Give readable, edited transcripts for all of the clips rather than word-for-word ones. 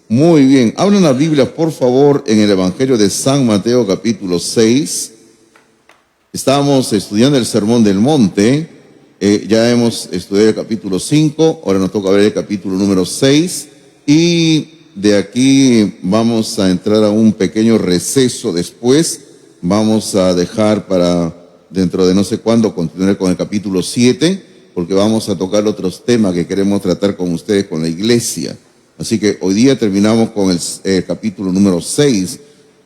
Muy bien, abran la Biblia por favor en el Evangelio de San Mateo capítulo 6. Estamos estudiando el Sermón del Monte, ya hemos estudiado el capítulo 5, ahora nos toca ver el capítulo número 6 y de aquí vamos a entrar a un pequeño receso después. Vamos a dejar para dentro de no sé cuándo continuar con el capítulo 7, porque vamos a tocar otros temas que queremos tratar con ustedes, con la iglesia. Así que hoy día terminamos con el capítulo número 6.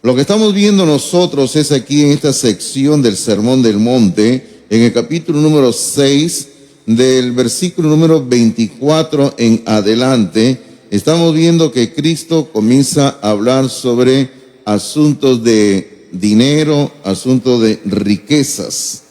Lo que estamos viendo nosotros es aquí en esta sección del Sermón del Monte, en el capítulo número 6, del versículo número 24 en adelante, estamos viendo que Cristo comienza a hablar sobre asuntos de dinero, asuntos de riquezas.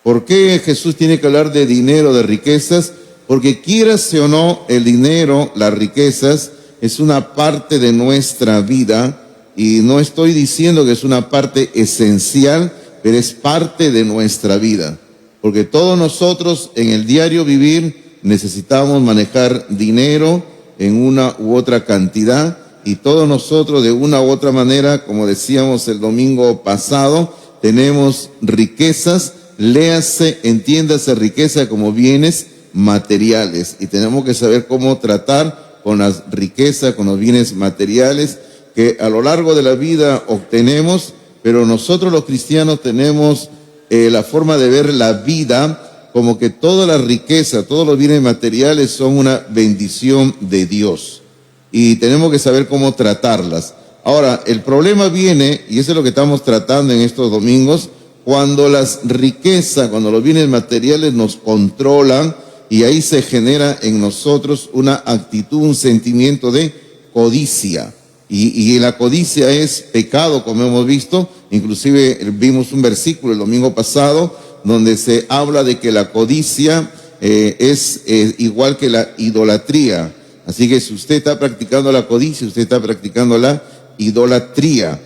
¿Por qué Jesús tiene que hablar de dinero, de riquezas? Porque quieras o no, el dinero, las riquezas, es una parte de nuestra vida, y no estoy diciendo que es una parte esencial, pero es parte de nuestra vida. Porque todos nosotros en el diario vivir necesitamos manejar dinero en una u otra cantidad, y todos nosotros de una u otra manera, como decíamos el domingo pasado, tenemos riquezas, léase, entiéndase riqueza como bienes materiales, y tenemos que saber cómo tratar con las riquezas, con los bienes materiales que a lo largo de la vida obtenemos, pero nosotros los cristianos tenemos la forma de ver la vida como que toda la riqueza, todos los bienes materiales son una bendición de Dios, y tenemos que saber cómo tratarlas. Ahora, el problema viene, y eso es lo que estamos tratando en estos domingos, cuando las riquezas, cuando los bienes materiales nos controlan, y ahí se genera en nosotros una actitud, un sentimiento de codicia. Y la codicia es pecado, como hemos visto. Inclusive vimos un versículo el domingo pasado donde se habla de que la codicia es igual que la idolatría. Así que si usted está practicando la codicia, usted está practicando la idolatría.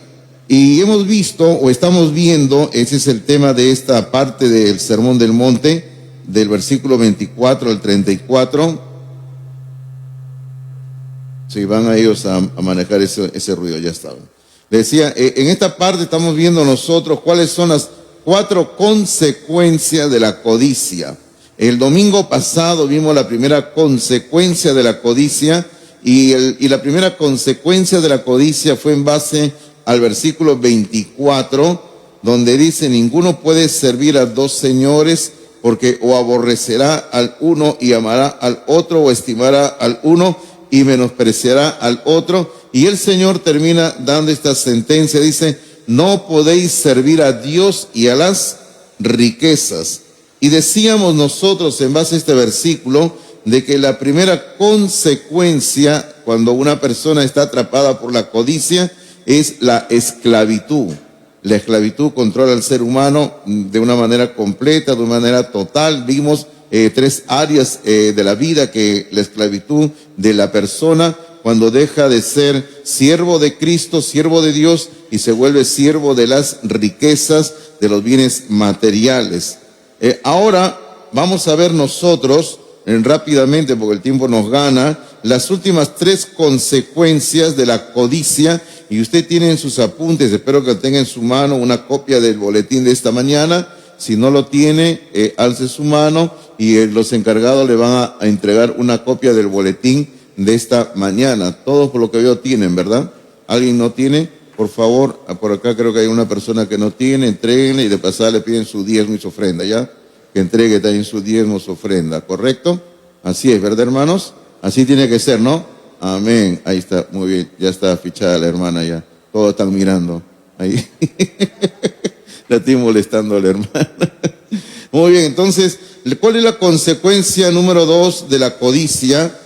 Y hemos visto, o estamos viendo, ese es el tema de esta parte del Sermón del Monte, del versículo 24 al 34. Si van a ellos a manejar ese ruido, ya estaban. Le decía, en esta parte estamos viendo nosotros cuáles son las 4 consecuencias de la codicia. El domingo pasado vimos la primera consecuencia de la codicia, y la primera consecuencia de la codicia fue en base al versículo 24, donde dice: ninguno puede servir a dos señores, porque o aborrecerá al uno y amará al otro, o estimará al uno y menospreciará al otro. Y el Señor termina dando esta sentencia, dice: no podéis servir a Dios y a las riquezas. Y decíamos nosotros en base a este versículo de que la primera consecuencia cuando una persona está atrapada por la codicia es la esclavitud. La esclavitud controla al ser humano de una manera completa, de una manera total. Vimos 3 áreas de la vida, que la esclavitud de la persona cuando deja de ser siervo de Cristo, siervo de Dios, y se vuelve siervo de las riquezas, de los bienes materiales. Ahora vamos a ver nosotros rápidamente, porque el tiempo nos gana, las últimas 3 consecuencias de la codicia. Y usted tiene en sus apuntes, espero que tenga en su mano una copia del boletín de esta mañana. Si no lo tiene, alce su mano y los encargados le van a entregar una copia del boletín de esta mañana. Todos, por lo que veo, tienen, ¿verdad? ¿Alguien no tiene? Por favor, por acá creo que hay una persona que no tiene, entréguenle, y de pasada le piden su diezmo y su ofrenda, ¿ya? Que entregue también su diezmo, su ofrenda, ¿correcto? Así es, ¿verdad, hermanos? Así tiene que ser, ¿no? Amén. Ahí está, muy bien. Ya está fichada la hermana ya. Todos están mirando. Ahí. La estoy molestando a la hermana. Muy bien, entonces, ¿cuál es la consecuencia número 2 de la codicia?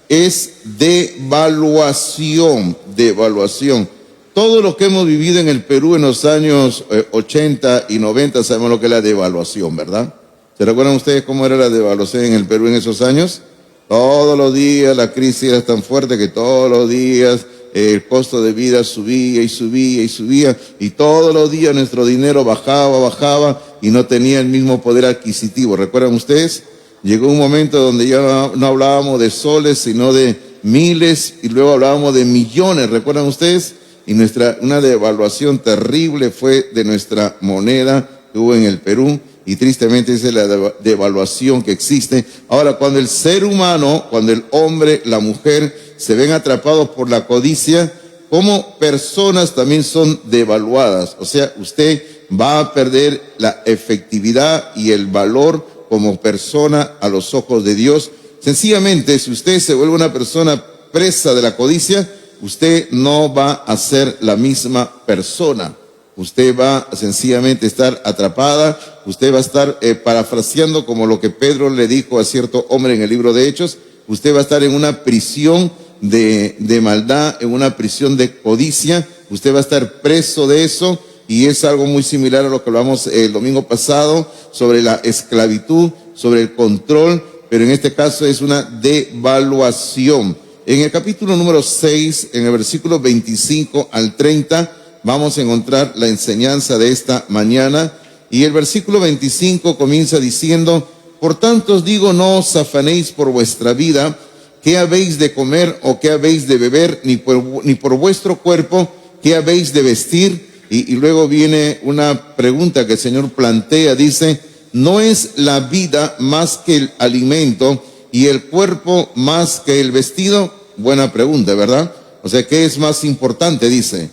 Es devaluación. Devaluación. Todo lo que hemos vivido en el Perú en los años 80 y 90, sabemos lo que es la devaluación, ¿verdad? ¿Se recuerdan ustedes cómo era la devaluación en el Perú en esos años? Todos los días la crisis era tan fuerte que todos los días el costo de vida subía y subía y subía, y todos los días nuestro dinero bajaba y no tenía el mismo poder adquisitivo. ¿Recuerdan ustedes? Llegó un momento donde ya no hablábamos de soles, sino de miles y luego hablábamos de millones, ¿recuerdan ustedes? Y una devaluación terrible fue de nuestra moneda que hubo en el Perú, y tristemente esa es la devaluación que existe. Ahora, cuando el ser humano, cuando el hombre, la mujer se ven atrapados por la codicia, como personas también son devaluadas. O sea, usted va a perder la efectividad y el valor como persona a los ojos de Dios. Sencillamente, si usted se vuelve una persona presa de la codicia, usted no va a ser la misma persona. Usted va sencillamente a estar atrapada, usted va a estar parafraseando como lo que Pedro le dijo a cierto hombre en el libro de Hechos, usted va a estar en una prisión de maldad, en una prisión de codicia, usted va a estar preso de eso, y es algo muy similar a lo que hablamos el domingo pasado sobre la esclavitud, sobre el control, pero en este caso es una devaluación. En el capítulo número 6, en el versículo 25 al 30, vamos a encontrar la enseñanza de esta mañana, y el versículo 25 comienza diciendo: por tanto os digo, no os afanéis por vuestra vida, qué habéis de comer o qué habéis de beber, ni por vuestro cuerpo, qué habéis de vestir. Y luego viene una pregunta que el Señor plantea, dice: ¿no es la vida más que el alimento y el cuerpo más que el vestido? Buena pregunta, ¿verdad? O sea, ¿qué es más importante? Dice,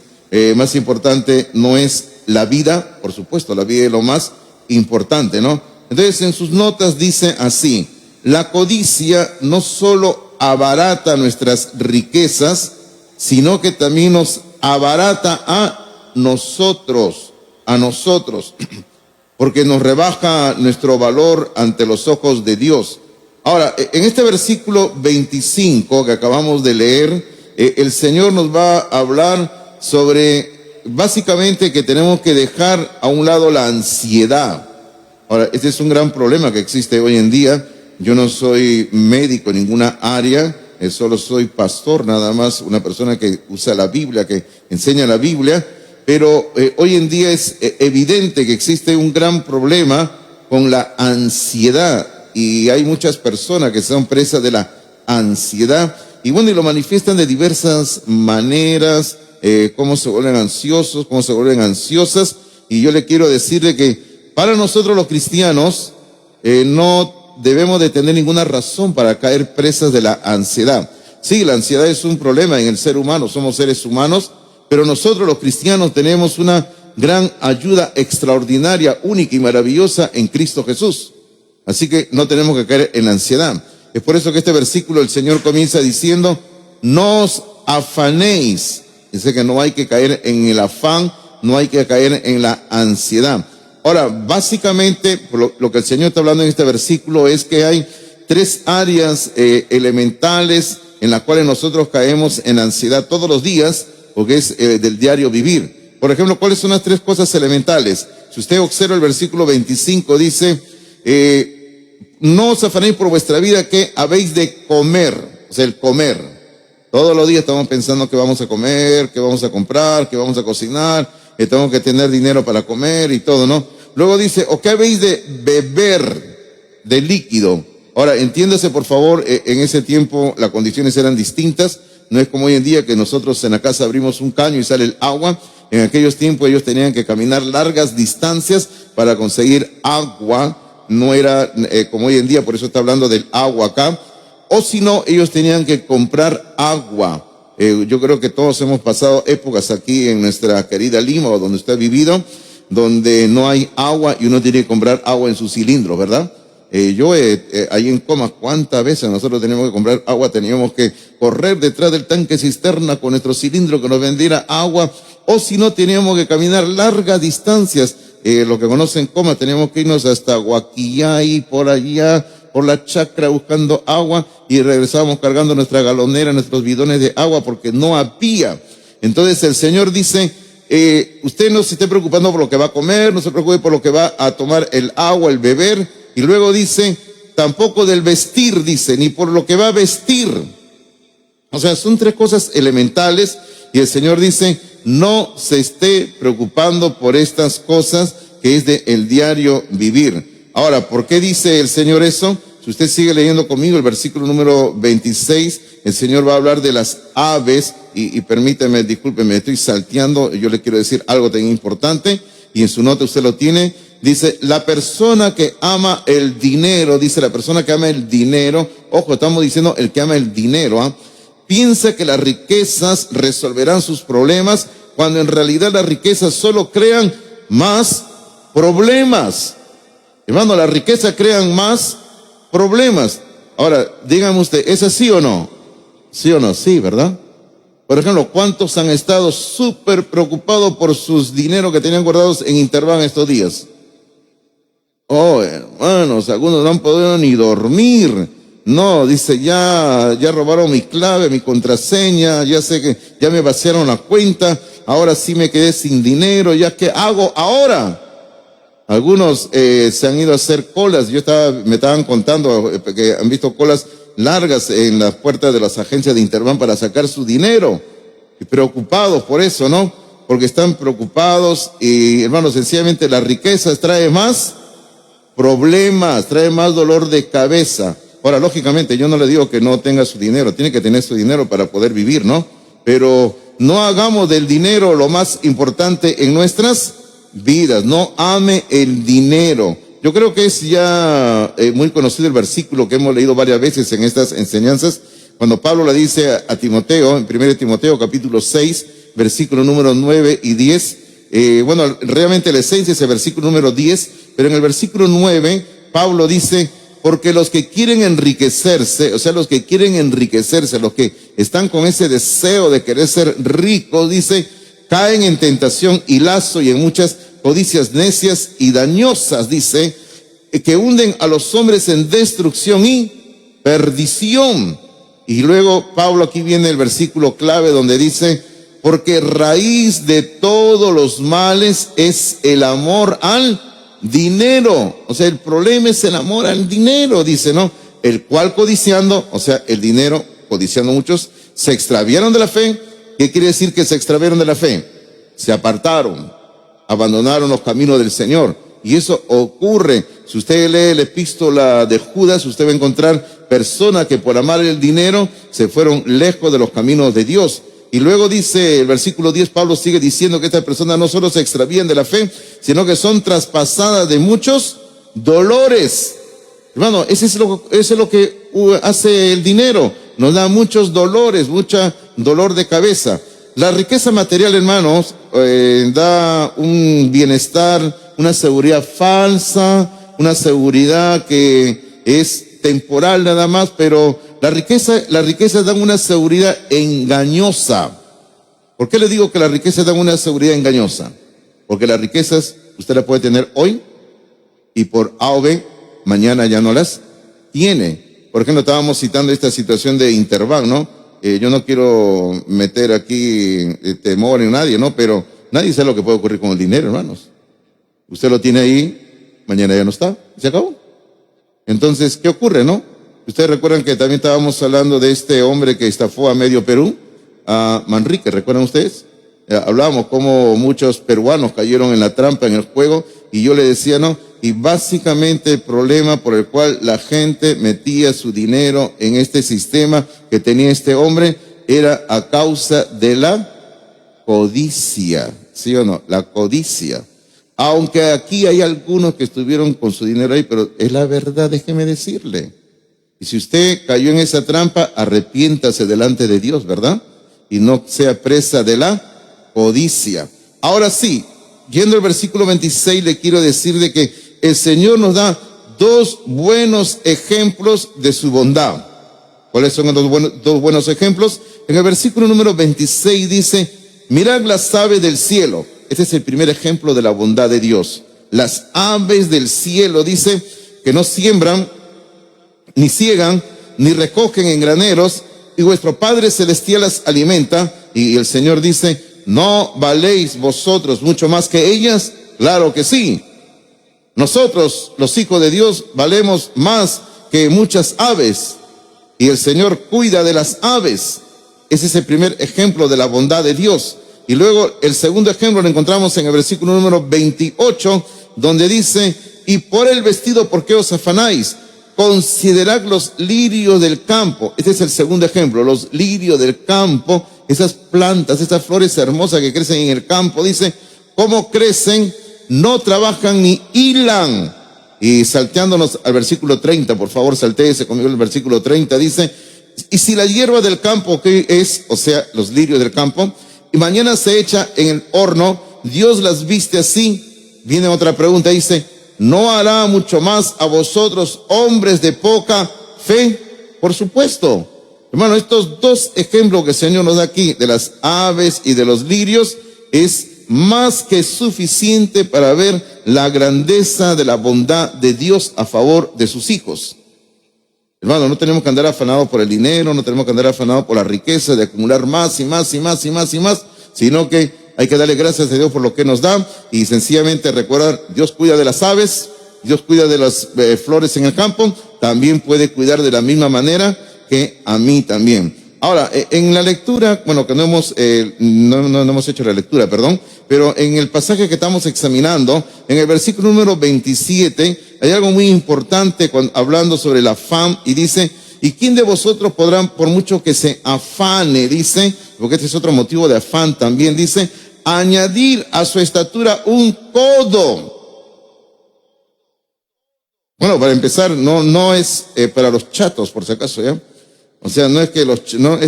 más importante no es la vida, por supuesto, la vida es lo más importante, ¿no? Entonces, en sus notas dice así: la codicia no solo abarata nuestras riquezas, sino que también nos abarata a nosotros, porque nos rebaja nuestro valor ante los ojos de Dios. Ahora, en este versículo 25 que acabamos de leer, el Señor nos va a hablar sobre, básicamente, que tenemos que dejar a un lado la ansiedad. Ahora, este es un gran problema que existe hoy en día. Yo no soy médico en ninguna área, solo soy pastor, nada más, una persona que usa la Biblia, que enseña la Biblia. Pero hoy en día es evidente que existe un gran problema con la ansiedad, y hay muchas personas que son presas de la ansiedad, y bueno, y lo manifiestan de diversas maneras, cómo se vuelven ansiosos, cómo se vuelven ansiosas. Y yo le quiero decirle que para nosotros los cristianos no debemos de tener ninguna razón para caer presas de la ansiedad. Sí, la ansiedad es un problema en el ser humano, somos seres humanos, pero nosotros los cristianos tenemos una gran ayuda extraordinaria, única y maravillosa en Cristo Jesús. Así que no tenemos que caer en la ansiedad. Es por eso que este versículo el Señor comienza diciendo: no os afanéis. Dice que no hay que caer en el afán, no hay que caer en la ansiedad. Ahora, básicamente, lo que el Señor está hablando en este versículo es que hay tres áreas elementales en las cuales nosotros caemos en ansiedad todos los días, porque es del diario vivir. Por ejemplo, ¿cuáles son las tres cosas elementales? Si usted observa el versículo 25, dice: no os afanéis por vuestra vida, ¿qué habéis de comer? O sea, el comer. Todos los días estamos pensando qué vamos a comer, qué vamos a comprar, qué vamos a cocinar, que tengo que tener dinero para comer y todo, ¿no? Luego dice: ¿o qué habéis de beber de líquido? Ahora, entiéndase por favor, en ese tiempo las condiciones eran distintas. No es como hoy en día que nosotros en la casa abrimos un caño y sale el agua. En aquellos tiempos ellos tenían que caminar largas distancias para conseguir agua. No era como hoy en día, por eso está hablando del agua acá. O si no, ellos tenían que comprar agua. Yo creo que todos hemos pasado épocas aquí en nuestra querida Lima, o donde usted ha vivido, donde no hay agua y uno tiene que comprar agua en su cilindro, ¿verdad? Yo ahí en Comas, ¿cuántas veces nosotros teníamos que comprar agua? Teníamos que correr detrás del tanque cisterna con nuestro cilindro que nos vendiera agua, o si no, teníamos que caminar largas distancias. Lo que conocen Comas, teníamos que irnos hasta Huaquillay, por allá, por la chacra, buscando agua, y regresábamos cargando nuestra galonera, nuestros bidones de agua, porque no había. Entonces el Señor dice: usted no se esté preocupando por lo que va a comer, no se preocupe por lo que va a tomar el agua, el beber. Y luego dice: tampoco del vestir, dice, ni por lo que va a vestir. O sea, son tres cosas elementales, y el Señor dice: no se esté preocupando por estas cosas, que es de el diario vivir. Ahora, ¿por qué dice el Señor eso? Si usted sigue leyendo conmigo el versículo número 26, el Señor va a hablar de las aves, y permítame, discúlpeme, estoy salteando, yo le quiero decir algo tan importante, y en su nota usted lo tiene. Dice, la persona que ama el dinero, dice la persona que ama el dinero, ojo, estamos diciendo el que ama el dinero, piensa que las riquezas resolverán sus problemas, cuando en realidad las riquezas solo crean más problemas. Hermano, la riqueza crean más problemas. Ahora, dígame usted, ¿es así o no? ¿Sí o no? Sí, ¿verdad? Por ejemplo, ¿cuántos han estado súper preocupados por sus dineros que tenían guardados en Interbank estos días? Oh, hermanos, algunos no han podido ni dormir. No, dice, ya robaron mi clave, mi contraseña, ya sé que ya me vaciaron la cuenta, ahora sí me quedé sin dinero, ¿ya qué hago ahora? Algunos se han ido a hacer colas. Me estaban contando que han visto colas largas en las puertas de las agencias de Interbank para sacar su dinero. Y preocupados por eso, ¿no? Porque están preocupados y, hermanos, sencillamente la riqueza trae más problemas, trae más dolor de cabeza. Ahora, lógicamente, yo no le digo que no tenga su dinero, tiene que tener su dinero para poder vivir, ¿no? Pero no hagamos del dinero lo más importante en nuestras vidas, no ame el dinero. Yo creo que es ya muy conocido el versículo que hemos leído varias veces en estas enseñanzas, cuando Pablo le dice a Timoteo, en 1 Timoteo capítulo 6, versículo número 9 y 10, bueno, realmente la esencia es el versículo número 10, pero en el versículo 9, Pablo dice, porque los que quieren enriquecerse, o sea, los que quieren enriquecerse, los que están con ese deseo de querer ser ricos, dice, caen en tentación y lazo y en muchas codicias necias y dañosas, dice, que hunden a los hombres en destrucción y perdición. Y luego Pablo, aquí viene el versículo clave donde dice, porque raíz de todos los males es el amor al dinero. O sea, el problema es el amor al dinero, dice, ¿no? El cual codiciando, o sea, el dinero, codiciando muchos, se extraviaron de la fe. ¿Qué quiere decir que se extraviaron de la fe? Se apartaron, abandonaron los caminos del Señor. Y eso ocurre. Si usted lee la epístola de Judas, usted va a encontrar personas que por amar el dinero se fueron lejos de los caminos de Dios. Y luego dice el versículo 10, Pablo sigue diciendo que estas personas no solo se extravían de la fe, sino que son traspasadas de muchos dolores. Hermano, eso es lo que hace el dinero. Nos da muchos dolores, mucha dolor de cabeza. La riqueza material, hermanos, da un bienestar, una seguridad falsa, una seguridad que es temporal nada más, pero la riqueza da una seguridad engañosa. ¿Por qué le digo que la riqueza da una seguridad engañosa? Porque las riquezas usted las puede tener hoy y por A o B, mañana ya no las tiene. Por ejemplo, estábamos citando esta situación de Interbank, ¿no? Yo no quiero meter aquí temor en nadie, ¿no? Pero nadie sabe lo que puede ocurrir con el dinero, hermanos. Usted lo tiene ahí, mañana ya no está, se acabó. Entonces, ¿qué ocurre, no? Ustedes recuerdan que también estábamos hablando de este hombre que estafó a medio Perú, a Manrique, ¿recuerdan ustedes? Hablábamos cómo muchos peruanos cayeron en la trampa, en el juego, y yo le decía, no, y básicamente el problema por el cual la gente metía su dinero en este sistema que tenía este hombre era a causa de la codicia, ¿sí o no? La codicia. Aunque aquí hay algunos que estuvieron con su dinero ahí, pero es la verdad, déjeme decirle. Y si usted cayó en esa trampa, arrepiéntase delante de Dios, ¿verdad? Y no sea presa de la codicia. Ahora sí, yendo al versículo 26, le quiero decir de que el Señor nos da dos buenos ejemplos de su bondad. ¿Cuáles son los dos buenos ejemplos? En el versículo número 26 dice, mirad las aves del cielo. Este es el primer ejemplo de la bondad de Dios. Las aves del cielo, dice, que no siembran, ni ciegan, ni recogen en graneros, y vuestro Padre Celestial las alimenta. Y el Señor dice, ¿no valéis vosotros mucho más que ellas? Claro que sí. Nosotros, los hijos de Dios, valemos más que muchas aves. Y el Señor cuida de las aves. Ese es el primer ejemplo de la bondad de Dios. Y luego el segundo ejemplo lo encontramos en el versículo número 28, donde dice, y por el vestido, ¿por qué os afanáis? considerad los lirios del campo. Este es el segundo ejemplo, los lirios del campo, esas plantas, esas flores hermosas que crecen en el campo. Dice, ¿cómo crecen? No trabajan ni hilan. Y salteándonos al versículo 30, por favor, saltéese conmigo el versículo 30, dice, y si la hierba del campo que es, o sea, los lirios del campo, y mañana se echa en el horno, Dios las viste así. Viene otra pregunta, dice, ¿no hará mucho más a vosotros, hombres de poca fe? Por supuesto. Hermano, estos dos ejemplos que el Señor nos da aquí, de las aves y de los lirios, es más que suficiente para ver la grandeza de la bondad de Dios a favor de sus hijos. Hermano, no tenemos que andar afanados por el dinero, no tenemos que andar afanados por la riqueza de acumular más y más y más y más y más, sino que hay que darle gracias a Dios por lo que nos da y sencillamente recordar, Dios cuida de las aves, Dios cuida de las flores en el campo, también puede cuidar de la misma manera que a mí también. Ahora, en la lectura, bueno, que no hemos hecho la lectura, perdón, pero en el pasaje que estamos examinando, en el versículo número 27, hay algo muy importante hablando sobre el afán, y dice, ¿y quién de vosotros podrá, por mucho que se afane, dice, porque este es otro motivo de afán también, dice, añadir a su estatura un codo? Bueno, para empezar, no es para los chatos, por si acaso, ¿ya? O sea, no es que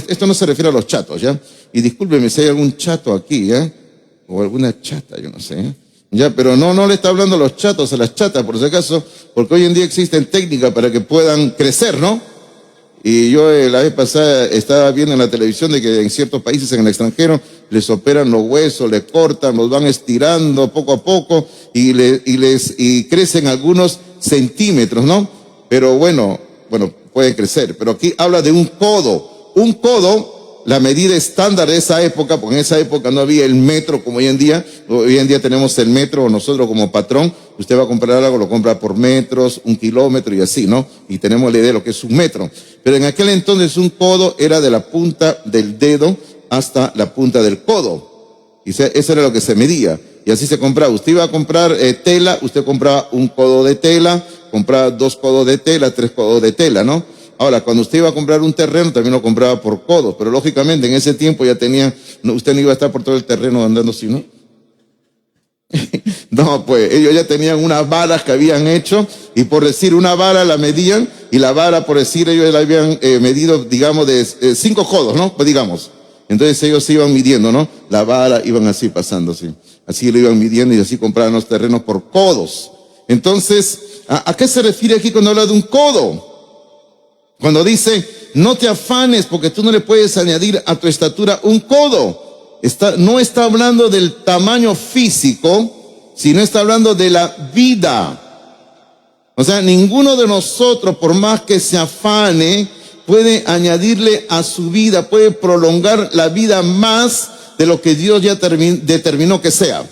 esto no se refiere a los chatos, ¿ya? Y discúlpeme si hay algún chato aquí, ¿ya? O alguna chata, yo no sé, ¿ya? Ya, pero no le está hablando a los chatos, a las chatas, por si acaso, porque hoy en día existen técnicas para que puedan crecer, ¿no? Y yo la vez pasada estaba viendo en la televisión de que en ciertos países en el extranjero les operan los huesos, les cortan, los van estirando poco a poco y crecen algunos centímetros, ¿no? Pero bueno, puede crecer. Pero aquí habla de un codo. Un codo, la medida estándar de esa época, porque en esa época no había el metro como hoy en día. Hoy en día tenemos el metro, nosotros como patrón, usted va a comprar algo, lo compra por metros, 1 kilómetro y así, ¿no? Y tenemos la idea de lo que es un metro. Pero en aquel entonces un codo era de la punta del dedo hasta la punta del codo. Y eso era lo que se medía. Y así se compraba. Usted iba a comprar tela, usted compraba un codo de tela, compraba 2 codos de tela, 3 codos de tela, ¿no? Ahora, cuando usted iba a comprar un terreno, también lo compraba por codos, pero lógicamente en ese tiempo ya usted no iba a estar por todo el terreno andando así, ¿no? No, pues ellos ya tenían unas varas que habían hecho, y por decir una vara la medían, y la vara, por decir, ellos la habían medido, digamos, de 5 codos, ¿no? Pues digamos. Entonces ellos se iban midiendo, ¿no? La vara iban así pasando, así lo iban midiendo y así compraban los terrenos por codos. Entonces, ¿a qué se refiere aquí cuando habla de un codo? Cuando dice, no te afanes porque tú no le puedes añadir a tu estatura un codo. No está hablando del tamaño físico, sino está hablando de la vida. O sea, ninguno de nosotros, por más que se afane, puede añadirle a su vida, puede prolongar la vida más de lo que Dios ya determinó que sea.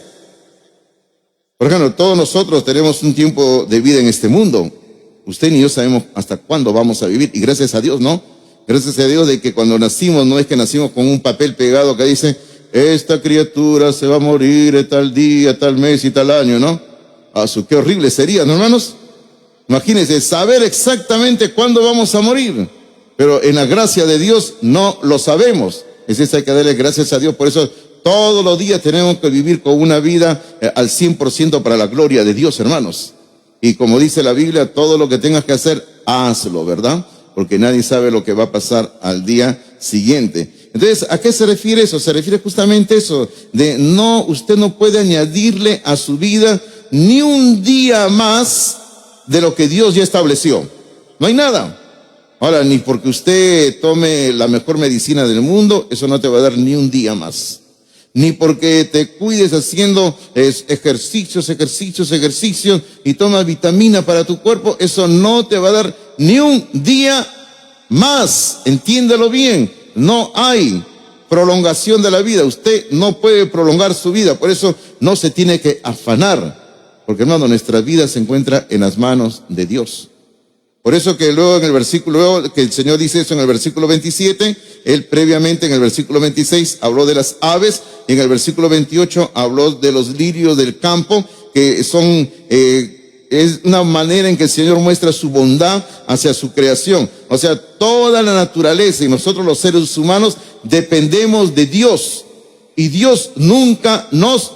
Por ejemplo, todos nosotros tenemos un tiempo de vida en este mundo. Usted ni yo sabemos hasta cuándo vamos a vivir, y gracias a Dios, ¿no? Gracias a Dios de que cuando nacimos, no es que nacimos con un papel pegado que dice, esta criatura se va a morir tal día, tal mes y tal año, ¿no? Qué horrible sería, ¿no, hermanos? Imagínense, saber exactamente cuándo vamos a morir, pero en la gracia de Dios no lo sabemos. Es eso, hay que darle gracias a Dios. Por eso todos los días tenemos que vivir con una vida al 100% para la gloria de Dios, hermanos. Y como dice la Biblia, todo lo que tengas que hacer, hazlo, ¿verdad? Porque nadie sabe lo que va a pasar al día siguiente. Entonces, ¿a qué se refiere eso? Se refiere justamente a eso, de usted no puede añadirle a su vida ni un día más de lo que Dios ya estableció. No hay nada. Ahora, ni porque usted tome la mejor medicina del mundo, eso no te va a dar ni un día más. Ni porque te cuides haciendo ejercicios y tomas vitamina para tu cuerpo, eso no te va a dar ni un día más. Entiéndalo bien, no hay prolongación de la vida. Usted no puede prolongar su vida, por eso no se tiene que afanar, porque hermano, nuestra vida se encuentra en las manos de Dios. Por eso que luego que el Señor dice eso en el versículo 27, Él previamente en el versículo 26 habló de las aves, y en el versículo 28 habló de los lirios del campo, que son es una manera en que el Señor muestra su bondad hacia su creación. O sea, toda la naturaleza y nosotros los seres humanos dependemos de Dios. Y Dios nunca nos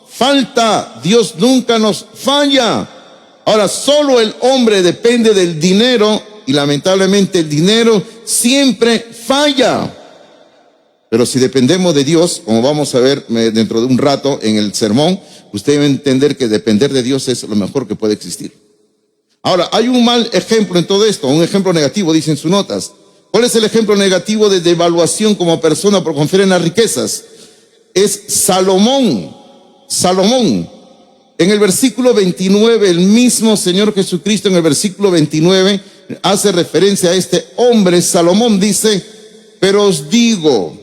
falta, Dios nunca nos falla. Ahora, solo el hombre depende del dinero y lamentablemente el dinero siempre falla. Pero si dependemos de Dios, como vamos a ver dentro de un rato en el sermón, usted debe entender que depender de Dios es lo mejor que puede existir. Ahora, hay un mal ejemplo en todo esto, un ejemplo negativo, dicen sus notas. ¿Cuál es el ejemplo negativo de devaluación como persona por confiar en las riquezas? Es Salomón. Salomón. En el versículo 29, el mismo Señor Jesucristo en el versículo 29 hace referencia a este hombre. Salomón dice, pero os digo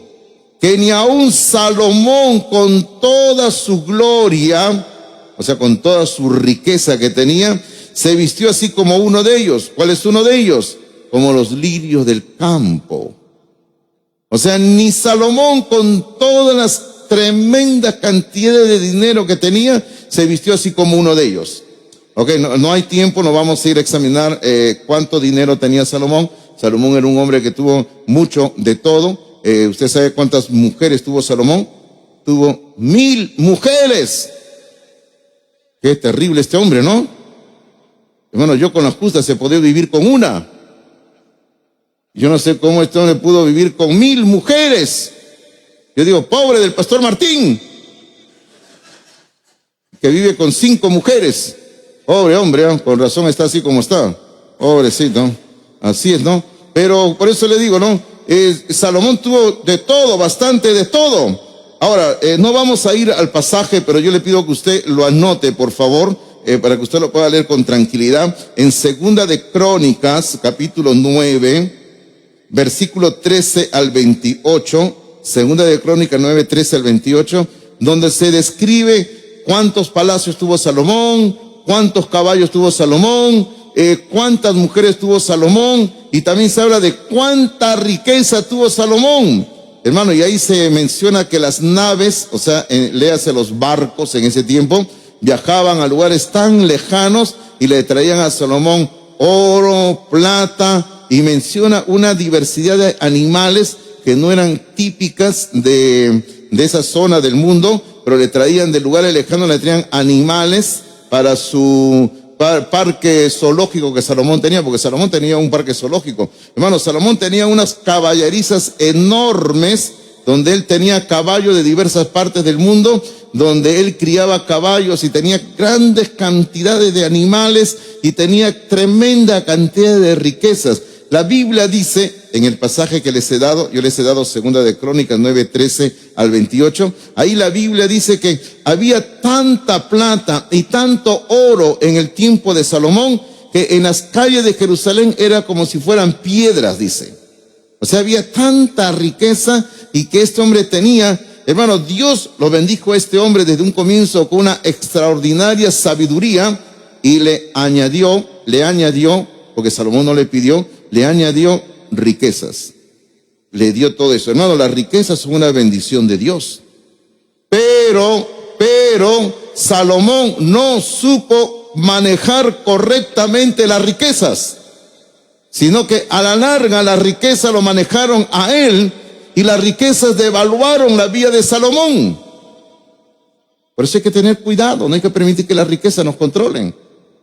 que ni aun Salomón con toda su gloria, o sea, con toda su riqueza que tenía, se vistió así como uno de ellos. ¿Cuál es uno de ellos? Como los lirios del campo. O sea, ni Salomón con todas las tremendas cantidades de dinero que tenía, se vistió así como uno de ellos. Ok, no hay tiempo, no vamos a ir a examinar cuánto dinero tenía Salomón. Salomón era un hombre que tuvo mucho de todo. ¿Usted sabe cuántas mujeres tuvo Salomón? Tuvo 1000 mujeres. Qué terrible este hombre, ¿no? Hermano, yo con las justas se podía vivir con una. Yo no sé cómo este hombre pudo vivir con 1000 mujeres. Yo digo, pobre del pastor Martín, que vive con 5 mujeres. Pobre hombre, ¿eh? Con razón está así como está. Pobrecito. Así es, ¿no? Pero por eso le digo, ¿no? Salomón tuvo de todo, bastante de todo. Ahora, no vamos a ir al pasaje, pero yo le pido que usted lo anote, por favor, para que usted lo pueda leer con tranquilidad. En Segunda de Crónicas, capítulo 9, versículo 13 al 28. Segunda de Crónicas 9, 13 al 28, donde se describe cuántos palacios tuvo Salomón, cuántos caballos tuvo Salomón, cuántas mujeres tuvo Salomón, y también se habla de cuánta riqueza tuvo Salomón. Hermano, y ahí se menciona que las naves, o sea, léase los barcos en ese tiempo, viajaban a lugares tan lejanos y le traían a Salomón oro, plata, y menciona una diversidad de animales que no eran típicas de esa zona del mundo, pero le traían de lugares lejanos, le traían animales para su parque zoológico que Salomón tenía, porque Salomón tenía un parque zoológico. Hermano, Salomón tenía unas caballerizas enormes, donde él tenía caballos de diversas partes del mundo, donde él criaba caballos y tenía grandes cantidades de animales y tenía tremenda cantidad de riquezas. La Biblia dice, en el pasaje que les he dado, yo les he dado Segunda de Crónicas 9, 13 al 28, ahí la Biblia dice que había tanta plata y tanto oro en el tiempo de Salomón, que en las calles de Jerusalén era como si fueran piedras, dice. O sea, había tanta riqueza y que este hombre tenía. Hermano, Dios lo bendijo a este hombre desde un comienzo con una extraordinaria sabiduría y le añadió, porque Salomón no le pidió, le añadió riquezas. Le dio todo eso. Hermano, las riquezas son una bendición de Dios. Pero Salomón no supo manejar correctamente las riquezas, sino que a la larga las riquezas lo manejaron a él y las riquezas devaluaron la vida de Salomón. Por eso hay que tener cuidado, no hay que permitir que las riquezas nos controlen.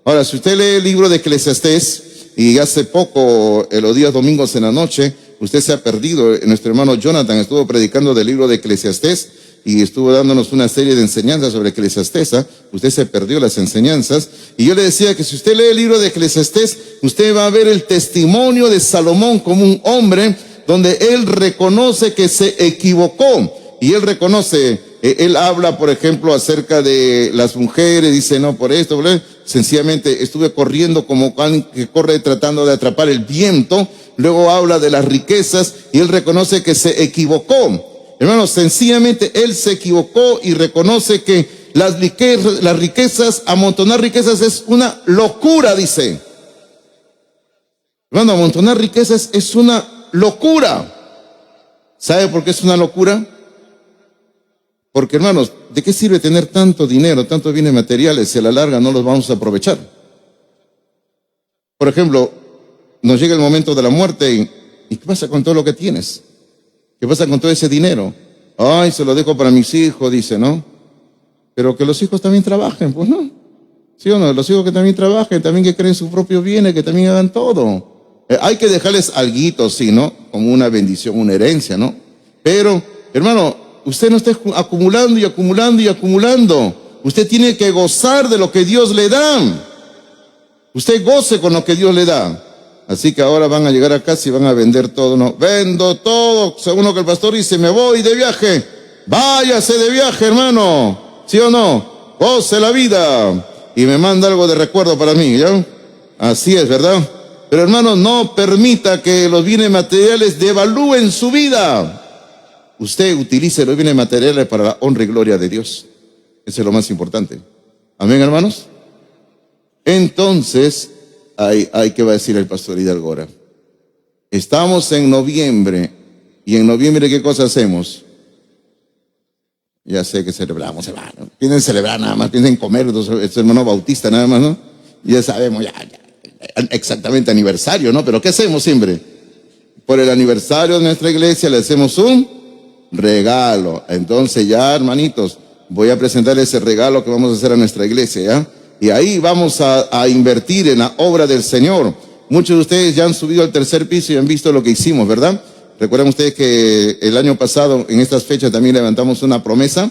Ahora, si usted lee el libro de Eclesiastés, y hace poco, los días domingos en la noche, usted se ha perdido. Nuestro hermano Jonathan estuvo predicando del libro de Eclesiastés y estuvo dándonos una serie de enseñanzas sobre Eclesiastés. Usted se perdió las enseñanzas. Y yo le decía que si usted lee el libro de Eclesiastés, usted va a ver el testimonio de Salomón como un hombre donde él reconoce que se equivocó. Y él reconoce, él habla, por ejemplo, acerca de las mujeres, dice, no, por esto, por esto. Sencillamente estuve corriendo como alguien que corre tratando de atrapar el viento. Luego habla de las riquezas y él reconoce que se equivocó. Hermanos, sencillamente él se equivocó y reconoce que las riquezas, amontonar riquezas es una locura, dice. Hermano, amontonar riquezas es una locura. ¿Sabe por qué es una locura? Porque, hermanos, ¿de qué sirve tener tanto dinero, tantos bienes materiales si a la larga no los vamos a aprovechar? por ejemplo, nos llega el momento de la muerte y ¿qué pasa con todo lo que tienes? ¿Qué pasa con todo ese dinero? Ay, se lo dejo para mis hijos, dice, ¿no? Pero que los hijos también trabajen, pues no. ¿Sí o no? Los hijos que también trabajen, también que creen sus propios bienes, que también hagan todo. Hay que dejarles alguito, sí, ¿no? Como una bendición, una herencia, ¿no? Pero, hermano, usted no esté acumulando y acumulando y acumulando. Usted tiene que gozar de lo que Dios le da. Usted goce con lo que Dios le da. Así que ahora van a llegar a casa y van a vender todo, ¿no? Vendo todo, según lo que el pastor dice, me voy de viaje. Váyase de viaje, hermano. ¿Sí o no? Goce la vida. Y me manda algo de recuerdo para mí, ¿ya? Así es, ¿verdad? Pero hermano, no permita que los bienes materiales devalúen su vida. Usted utilice los bienes materiales para la honra y gloria de Dios. Eso es lo más importante. Amén, hermanos. Entonces, ¿qué va a decir el pastor Hidalgo ahora? Estamos en noviembre. ¿Y en noviembre qué cosa hacemos? Ya sé que celebramos, hermano. Piensen celebrar nada más, piensen comer, es hermano bautista nada más, ¿no? Ya sabemos, ya, exactamente aniversario, ¿no? Pero ¿qué hacemos siempre? Por el aniversario de nuestra iglesia le hacemos un regalo. Entonces ya, hermanitos, voy a presentar ese regalo que vamos a hacer a nuestra iglesia, ¿ya? Y ahí vamos a invertir en la obra del Señor. Muchos de ustedes ya han subido al tercer piso y han visto lo que hicimos, ¿verdad? Recuerdan ustedes que el año pasado, en estas fechas, también levantamos una promesa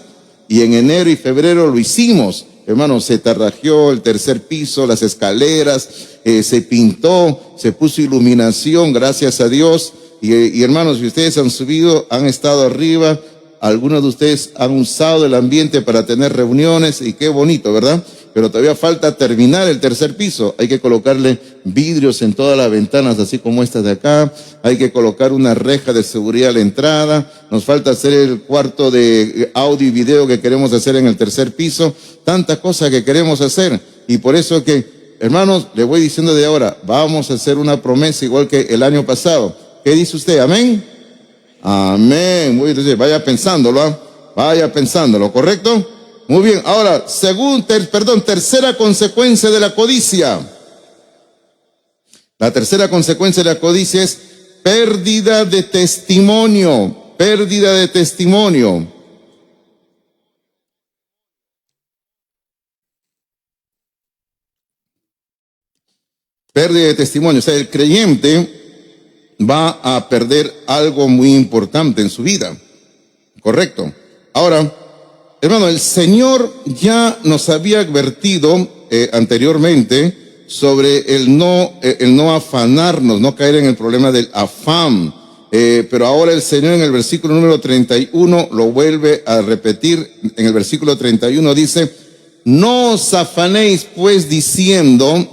y en enero y febrero lo hicimos. Hermanos, se tarrajeó el tercer piso, las escaleras, se pintó, se puso iluminación, gracias a Dios. Y hermanos, si ustedes han subido, han estado arriba, algunos de ustedes han usado el ambiente para tener reuniones y qué bonito, ¿verdad? Pero todavía falta terminar el tercer piso. Hay que colocarle vidrios en todas las ventanas, así como estas de acá. Hay que colocar una reja de seguridad a la entrada. Nos falta hacer el cuarto de audio y video que queremos hacer en el tercer piso. Tantas cosas que queremos hacer. Y por eso que, hermanos, le voy diciendo de ahora, vamos a hacer una promesa igual que el año pasado. ¿Qué dice usted? ¿Amén? Amén. Muy bien, vaya pensándolo, ¿eh? Vaya pensándolo, ¿correcto? Muy bien, ahora, tercera consecuencia de la codicia. La tercera consecuencia de la codicia es pérdida de testimonio, pérdida de testimonio. Pérdida de testimonio, o sea, el creyente va a perder algo muy importante en su vida, ¿correcto? Ahora, hermano, el Señor ya nos había advertido anteriormente sobre el no afanarnos, no caer en el problema del afán. Pero ahora el Señor en el versículo número 31 lo vuelve a repetir. En el versículo 31 dice, no os afanéis pues diciendo,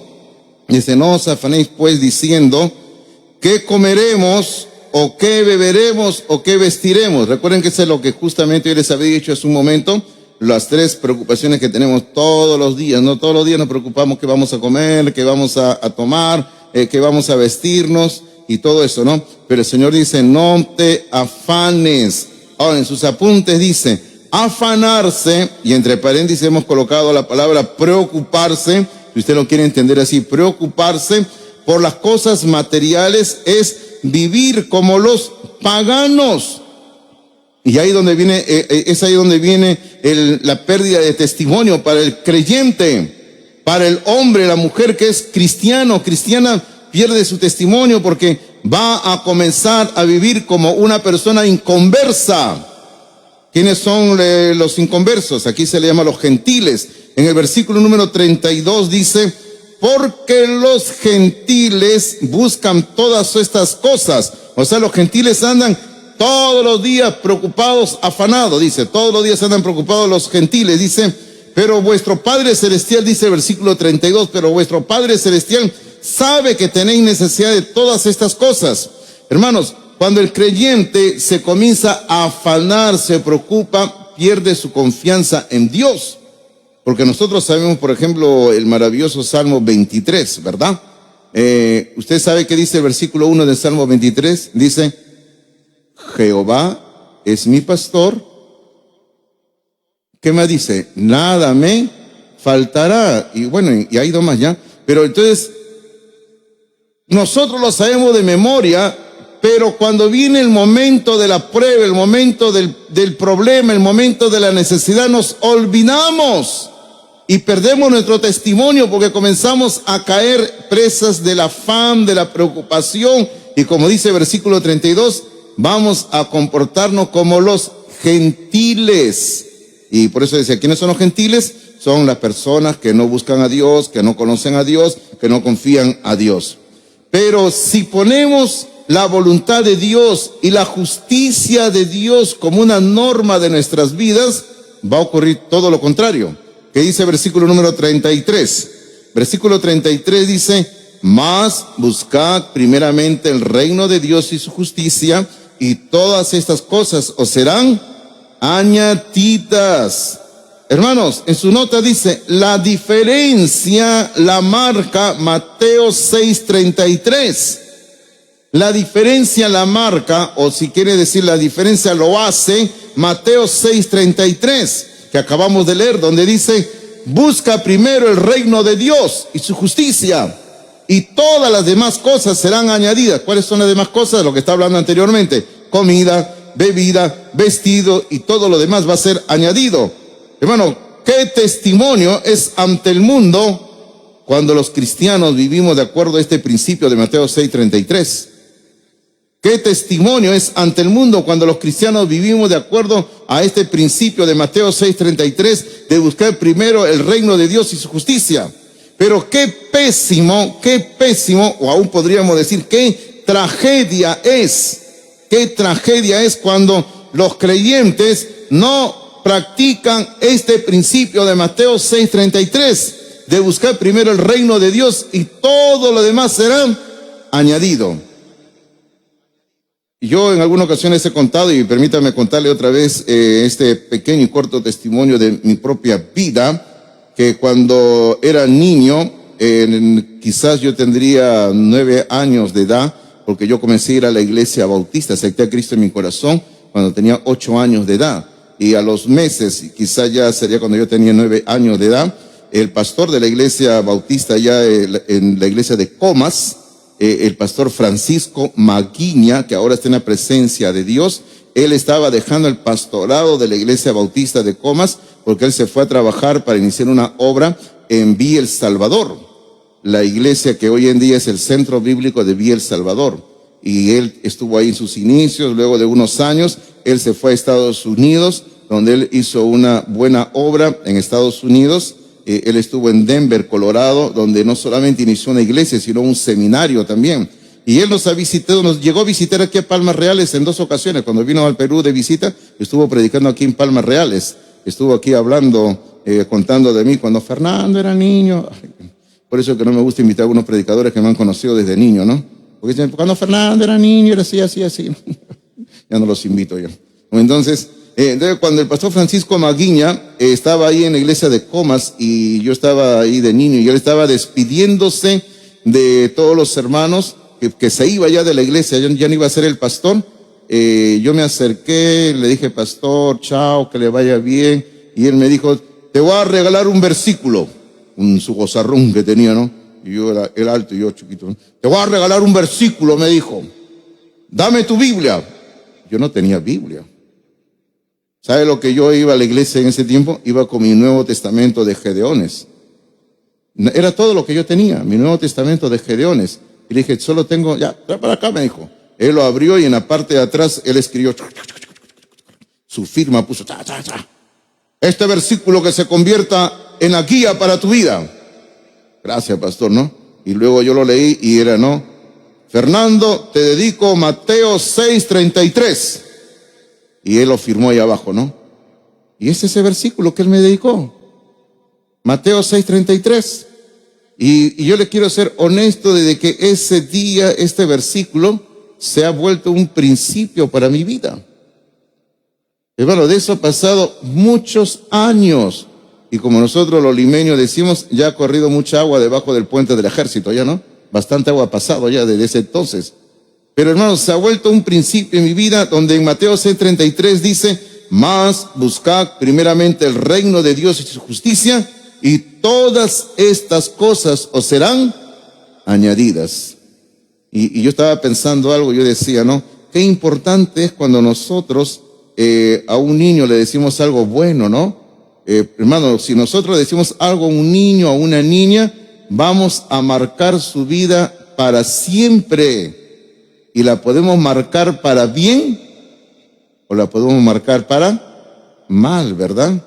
¿qué comeremos? ¿O qué beberemos? ¿O qué vestiremos? Recuerden que eso es lo que justamente yo les había dicho hace un momento, las tres preocupaciones que tenemos todos los días, ¿no? Todos los días nos preocupamos qué vamos a comer, qué vamos a tomar, qué vamos a vestirnos y todo eso, ¿no? Pero el Señor dice, no te afanes. Ahora en sus apuntes dice, afanarse, y entre paréntesis hemos colocado la palabra preocuparse, si usted lo quiere entender así, preocuparse por las cosas materiales es vivir como los paganos. Y ahí donde viene, es ahí donde viene la pérdida de testimonio para el creyente, para el hombre, la mujer que es cristiana, pierde su testimonio porque va a comenzar a vivir como una persona inconversa. ¿Quiénes son los inconversos? Aquí se le llama los gentiles. En el versículo número 32 dice, porque los gentiles buscan todas estas cosas. O sea, los gentiles andan todos los días preocupados, afanados, dice. Todos los días andan preocupados los gentiles, dice. Pero vuestro Padre Celestial, dice el versículo 32, pero vuestro Padre Celestial sabe que tenéis necesidad de todas estas cosas. Hermanos, cuando el creyente se comienza a afanar, se preocupa, pierde su confianza en Dios. Porque nosotros sabemos, por ejemplo, el maravilloso Salmo 23, ¿verdad? Usted sabe qué dice el versículo 1 del Salmo 23. Dice, Jehová es mi pastor. ¿Qué más dice? Nada me faltará. Y bueno, y ha ido más ya. Pero entonces, Nosotros lo sabemos de memoria, pero cuando viene el momento de la prueba, el momento del problema, el momento de la necesidad, nos olvidamos y perdemos nuestro testimonio porque comenzamos a caer presas del afán, de la preocupación, y como dice el versículo 32, vamos a comportarnos como los gentiles. Y por eso decía, ¿quiénes son los gentiles? Son las personas que no buscan a Dios, que no conocen a Dios, que no confían a Dios. Pero si ponemos la voluntad de Dios y la justicia de Dios como una norma de nuestras vidas, va a ocurrir todo lo contrario. ¿Qué dice el versículo número 33? Versículo 33 dice, mas buscad primeramente el reino de Dios y su justicia, y todas estas cosas os serán añadidas. Hermanos, en su nota dice, la diferencia la marca Mateo 6:33. La diferencia la marca, o si quiere decir la diferencia lo hace, Mateo 6:33, que acabamos de leer, donde dice, busca primero el reino de Dios y su justicia, y todas las demás cosas serán añadidas. ¿Cuáles son las demás cosas? Lo que está hablando anteriormente, comida, bebida, vestido, y todo lo demás va a ser añadido. Hermano, ¿qué testimonio es ante el mundo cuando los cristianos vivimos de acuerdo a este principio de Mateo 6:33? ¿Qué testimonio es ante el mundo cuando los cristianos vivimos de acuerdo a este principio de Mateo 6:33 de buscar primero el reino de Dios y su justicia? Pero qué pésimo, o aún podríamos decir, qué tragedia es cuando los creyentes no practican este principio de Mateo 6:33 de buscar primero el reino de Dios y todo lo demás será añadido. Yo en alguna ocasión he contado, y permítame contarle otra vez este pequeño y corto testimonio de mi propia vida, que cuando era niño, quizás yo tendría 9 años de edad, porque yo comencé a ir a la iglesia bautista, acepté a Cristo en mi corazón cuando tenía 8 años de edad. Y a los meses, quizás ya sería cuando yo tenía 9 años de edad, el pastor de la iglesia bautista allá en la iglesia de Comas, el pastor Francisco Maguiña, que ahora está en la presencia de Dios, él estaba dejando el pastorado de la iglesia bautista de Comas porque él se fue a trabajar para iniciar una obra en Villa El Salvador, la iglesia que hoy en día es el centro bíblico de Villa El Salvador. Y él estuvo ahí en sus inicios. Luego de unos años, él se fue a Estados Unidos, donde él hizo una buena obra en Estados Unidos. Él estuvo en Denver, Colorado, donde no solamente inició una iglesia, sino un seminario también. Y él nos llegó a visitar aquí a Palmas Reales en 2 ocasiones. Cuando vino al Perú de visita, estuvo predicando aquí en Palmas Reales. Estuvo aquí hablando, contando de mí cuando Fernando era niño. Por eso que no me gusta invitar a algunos predicadores que me han conocido desde niño, ¿no? Porque dicen, cuando Fernando era niño era así. Ya no los invito yo. Entonces, cuando el pastor Francisco Maguiña estaba ahí en la iglesia de Comas y yo estaba ahí de niño y él estaba despidiéndose de todos los hermanos que se iba ya de la iglesia, ya no iba a ser el pastor, yo me acerqué, le dije, pastor, chao, que le vaya bien, y él me dijo, te voy a regalar un versículo, su gozarrón que tenía, ¿no? Y yo era el alto y yo chiquito, ¿no? Te voy a regalar un versículo, me dijo, dame tu Biblia. Yo no tenía Biblia. ¿Sabe lo que yo iba a la iglesia en ese tiempo? Iba con mi Nuevo Testamento de Gedeones. Era todo lo que yo tenía, mi Nuevo Testamento de Gedeones. Y le dije, solo tengo, ya, trae para acá, me dijo. Él lo abrió y en la parte de atrás él escribió, su firma puso, este versículo que se convierta en la guía para tu vida. Gracias, pastor, ¿no? Y luego yo lo leí y era, ¿no? Fernando, te dedico Mateo 6:33. Y él lo firmó ahí abajo, ¿no? Y ese es ese versículo que él me dedicó. Mateo 6:33. Y yo le quiero ser honesto de que ese día, este versículo, se ha vuelto un principio para mi vida. Hermano, de eso ha pasado muchos años. Y como nosotros los limeños decimos, ya ha corrido mucha agua debajo del puente del ejército, ¿ya no? Bastante agua ha pasado ya desde ese entonces. Pero hermanos, se ha vuelto un principio en mi vida donde en Mateo 6:33 dice, mas buscad primeramente el reino de Dios y su justicia, y todas estas cosas os serán añadidas. Y yo estaba pensando algo, yo decía, ¿no? Qué importante es cuando nosotros a un niño le decimos algo bueno, ¿no? Hermano, si nosotros decimos algo a un niño o a una niña, vamos a marcar su vida para siempre. Y la podemos marcar para bien o la podemos marcar para mal, ¿verdad?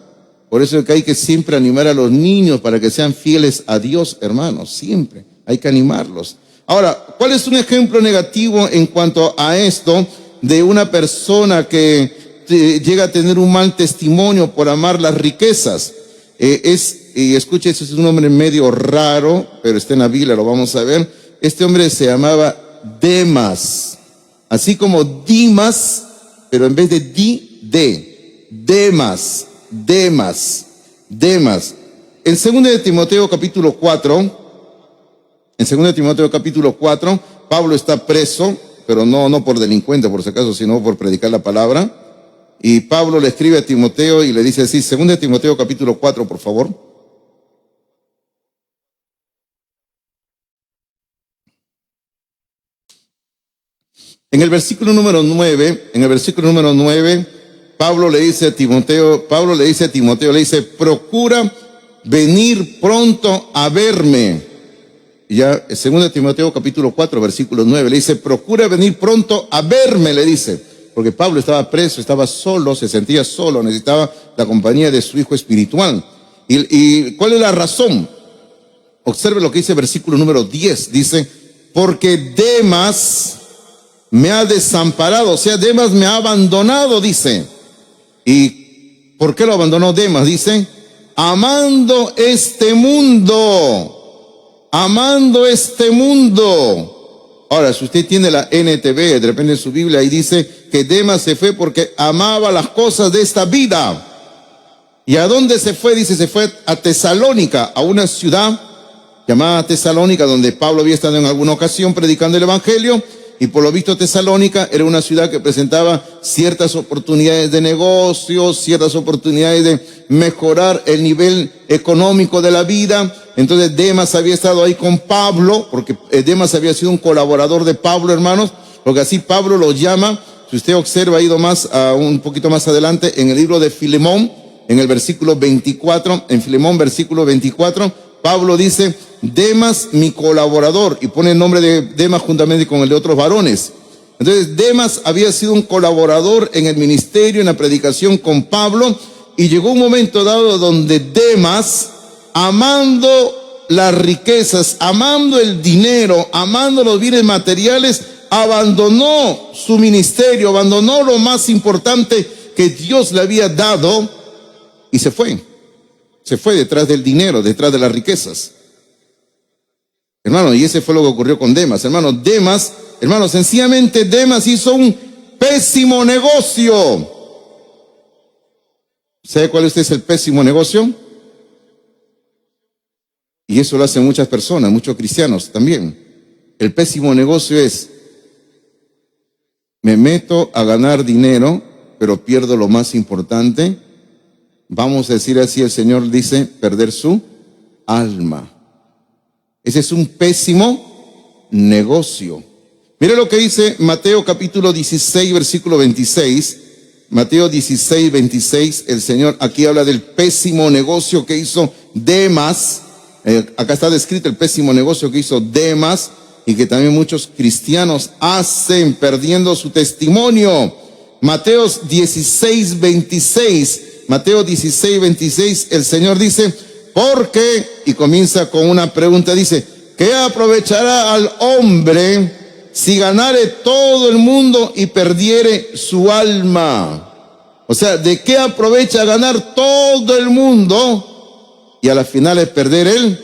Por eso es que hay que siempre animar a los niños para que sean fieles a Dios, hermanos, siempre. Hay que animarlos. Ahora, ¿cuál es un ejemplo negativo en cuanto a esto de una persona que llega a tener un mal testimonio por amar las riquezas? Y escuche, ese es un hombre medio raro, pero está en la Biblia, lo vamos a ver. Este hombre se llamaba Demas, así como Dimas, pero en vez de Demas. En 2 de Timoteo capítulo 4, Pablo está preso, pero no por delincuente, por si acaso, sino por predicar la palabra. Y Pablo le escribe a Timoteo y le dice así, 2 de Timoteo capítulo 4, por favor. En el versículo número 9, Pablo le dice a Timoteo, le dice, procura venir pronto a verme. Y ya, 2 de Timoteo capítulo 4, versículo 9, le dice, procura venir pronto a verme, le dice. Porque Pablo estaba preso, estaba solo, se sentía solo, necesitaba la compañía de su hijo espiritual. ¿Y cuál es la razón? Observe lo que dice el versículo número 10, dice, porque Demas me ha desamparado, o sea, Demas me ha abandonado, dice. ¿Y por qué lo abandonó Demas? Dice, amando este mundo. Ahora, si usted tiene la NTV, de repente en su Biblia, ahí dice que Demas se fue porque amaba las cosas de esta vida. ¿Y a dónde se fue? Dice, se fue a Tesalónica, a una ciudad llamada Tesalónica, donde Pablo había estado en alguna ocasión predicando el evangelio. Y por lo visto Tesalónica era una ciudad que presentaba ciertas oportunidades de negocios, ciertas oportunidades de mejorar el nivel económico de la vida. Entonces Demas había estado ahí con Pablo, porque Demas había sido un colaborador de Pablo, hermanos, porque así Pablo lo llama. Si usted observa, ha ido un poquito más adelante en el libro de Filemón, en el versículo 24, en Filemón versículo 24, Pablo dice, Demas mi colaborador, y pone el nombre de Demas juntamente con el de otros varones. Entonces Demas había sido un colaborador en el ministerio, en la predicación con Pablo, y llegó un momento dado donde Demas, amando las riquezas, amando el dinero, amando los bienes materiales, abandonó su ministerio, abandonó lo más importante que Dios le había dado y se fue detrás del dinero, detrás de las riquezas. Hermano, y ese fue lo que ocurrió con Demas. Hermano, sencillamente Demas hizo un pésimo negocio. ¿Sabe cuál es el pésimo negocio? Y eso lo hacen muchas personas, muchos cristianos también. El pésimo negocio es, me meto a ganar dinero, pero pierdo lo más importante. Vamos a decir así, el Señor dice, perder su alma. Ese es un pésimo negocio. Mire lo que dice Mateo capítulo 16, versículo 26. Mateo 16, 26, el Señor aquí habla del pésimo negocio que hizo Demas. Acá está descrito el pésimo negocio que hizo Demas y que también muchos cristianos hacen perdiendo su testimonio. Mateo 16, 26, el Señor dice, porque, y comienza con una pregunta, dice, ¿qué aprovechará al hombre si ganare todo el mundo y perdiere su alma? O sea, ¿de qué aprovecha ganar todo el mundo y a la final es perder el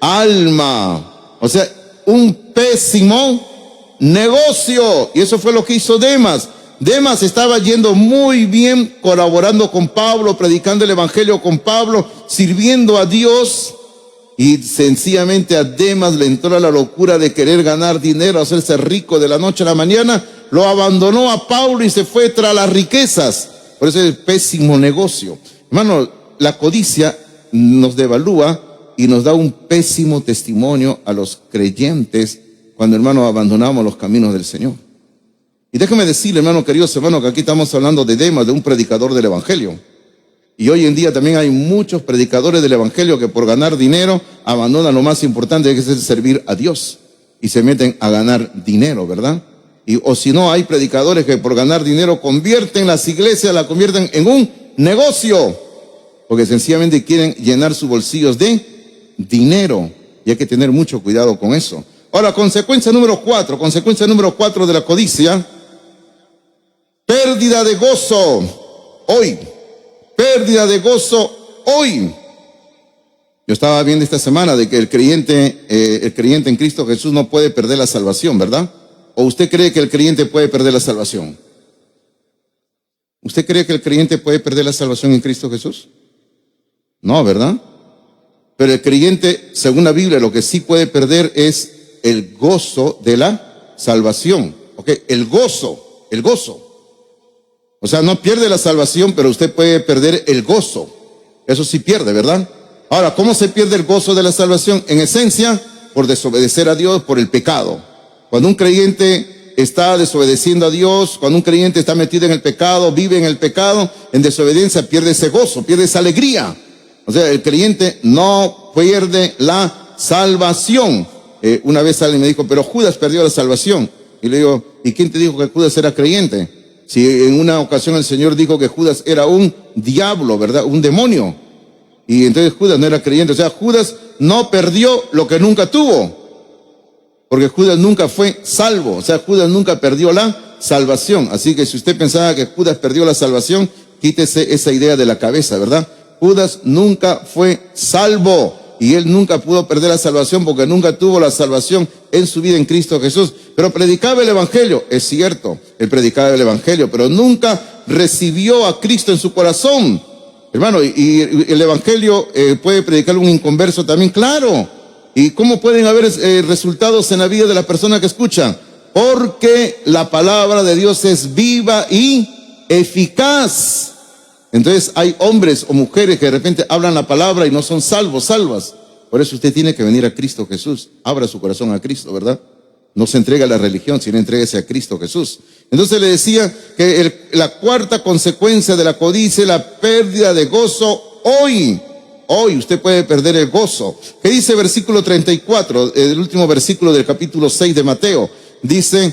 alma? O sea, un pésimo negocio. Y eso fue lo que hizo Demas. Demas estaba yendo muy bien, colaborando con Pablo, predicando el evangelio con Pablo, sirviendo a Dios, y sencillamente a Demas le entró la locura de querer ganar dinero, hacerse rico de la noche a la mañana, lo abandonó a Pablo y se fue tras las riquezas. Por eso es el pésimo negocio. Hermano, la codicia nos devalúa y nos da un pésimo testimonio a los creyentes cuando, hermano, abandonamos los caminos del Señor. Y déjeme decirle, hermano, queridos hermanos, que aquí estamos hablando de Demas, de un predicador del Evangelio. Y hoy en día también hay muchos predicadores del Evangelio que por ganar dinero abandonan lo más importante, que es servir a Dios. Y se meten a ganar dinero, ¿verdad? O si no, hay predicadores que por ganar dinero convierten las iglesias, la convierten en un negocio. Porque sencillamente quieren llenar sus bolsillos de dinero. Y hay que tener mucho cuidado con eso. Ahora, consecuencia número 4 de la codicia. Pérdida de gozo hoy. Pérdida de gozo hoy. Yo estaba viendo esta semana de que el creyente en Cristo Jesús no puede perder la salvación, ¿verdad? ¿O usted cree que el creyente puede perder la salvación? ¿Usted cree que el creyente puede perder la salvación en Cristo Jesús? No, ¿verdad? Pero el creyente, según la Biblia, lo que sí puede perder es el gozo de la salvación. ¿Ok? El gozo. O sea, no pierde la salvación, pero usted puede perder el gozo. Eso sí pierde, ¿verdad? Ahora, ¿cómo se pierde el gozo de la salvación? En esencia, por desobedecer a Dios, por el pecado. Cuando un creyente está desobedeciendo a Dios, cuando un creyente está metido en el pecado, vive en el pecado, en desobediencia, pierde ese gozo, pierde esa alegría. O sea, el creyente no pierde la salvación. Una vez alguien me dijo, pero Judas perdió la salvación. Y le digo, ¿y quién te dijo que Judas era creyente? Si en una ocasión el Señor dijo que Judas era un diablo, ¿verdad? Un demonio. Y entonces Judas no era creyente. O sea, Judas no perdió lo que nunca tuvo. Porque Judas nunca fue salvo. O sea, Judas nunca perdió la salvación. Así que si usted pensaba que Judas perdió la salvación, quítese esa idea de la cabeza, ¿verdad? Judas nunca fue salvo. Y él nunca pudo perder la salvación porque nunca tuvo la salvación en su vida en Cristo Jesús. Pero predicaba el Evangelio, es cierto, él predicaba el Evangelio, pero nunca recibió a Cristo en su corazón. Hermano, y el Evangelio puede predicar un inconverso también, claro. ¿Y cómo pueden haber resultados en la vida de la persona que escucha? Porque la palabra de Dios es viva y eficaz. Entonces hay hombres o mujeres que de repente hablan la palabra y no son salvas. Por eso usted tiene que venir a Cristo Jesús. Abra su corazón a Cristo, ¿verdad? No se entrega a la religión, sino entréguese a Cristo Jesús. Entonces le decía que la cuarta consecuencia de la codicia es la pérdida de gozo hoy. Hoy usted puede perder el gozo. ¿Qué dice versículo 34? El último versículo del capítulo 6 de Mateo. Dice,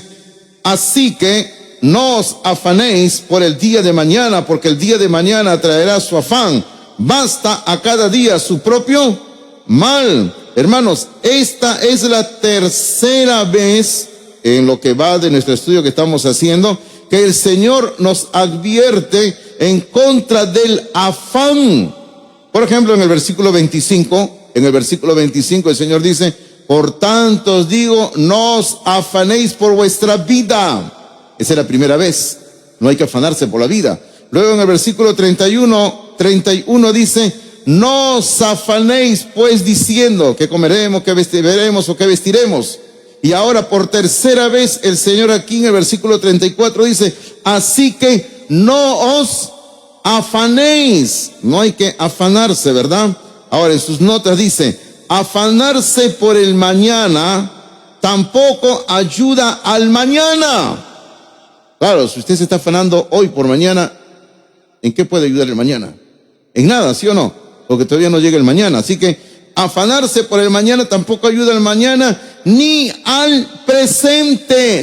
así que no os afanéis por el día de mañana, porque el día de mañana traerá su afán. Basta a cada día su propio mal. Hermanos, esta es la tercera vez en lo que va de nuestro estudio que estamos haciendo, que el Señor nos advierte en contra del afán. Por ejemplo, en el versículo 25, el Señor dice, por tanto os digo, no os afanéis por vuestra vida. Esa es la primera vez. No hay que afanarse por la vida. Luego en el versículo 31 dice, no os afanéis pues diciendo que comeremos, que vestiremos o que vestiremos. Y ahora por tercera vez el Señor aquí en el versículo 34 dice, así que no os afanéis. No hay que afanarse, ¿verdad? Ahora en sus notas dice, afanarse por el mañana tampoco ayuda al mañana. Claro, si usted se está afanando hoy por mañana, ¿en qué puede ayudar el mañana? En nada, ¿sí o no? Porque todavía no llega el mañana. Así que afanarse por el mañana tampoco ayuda al mañana, ni al presente.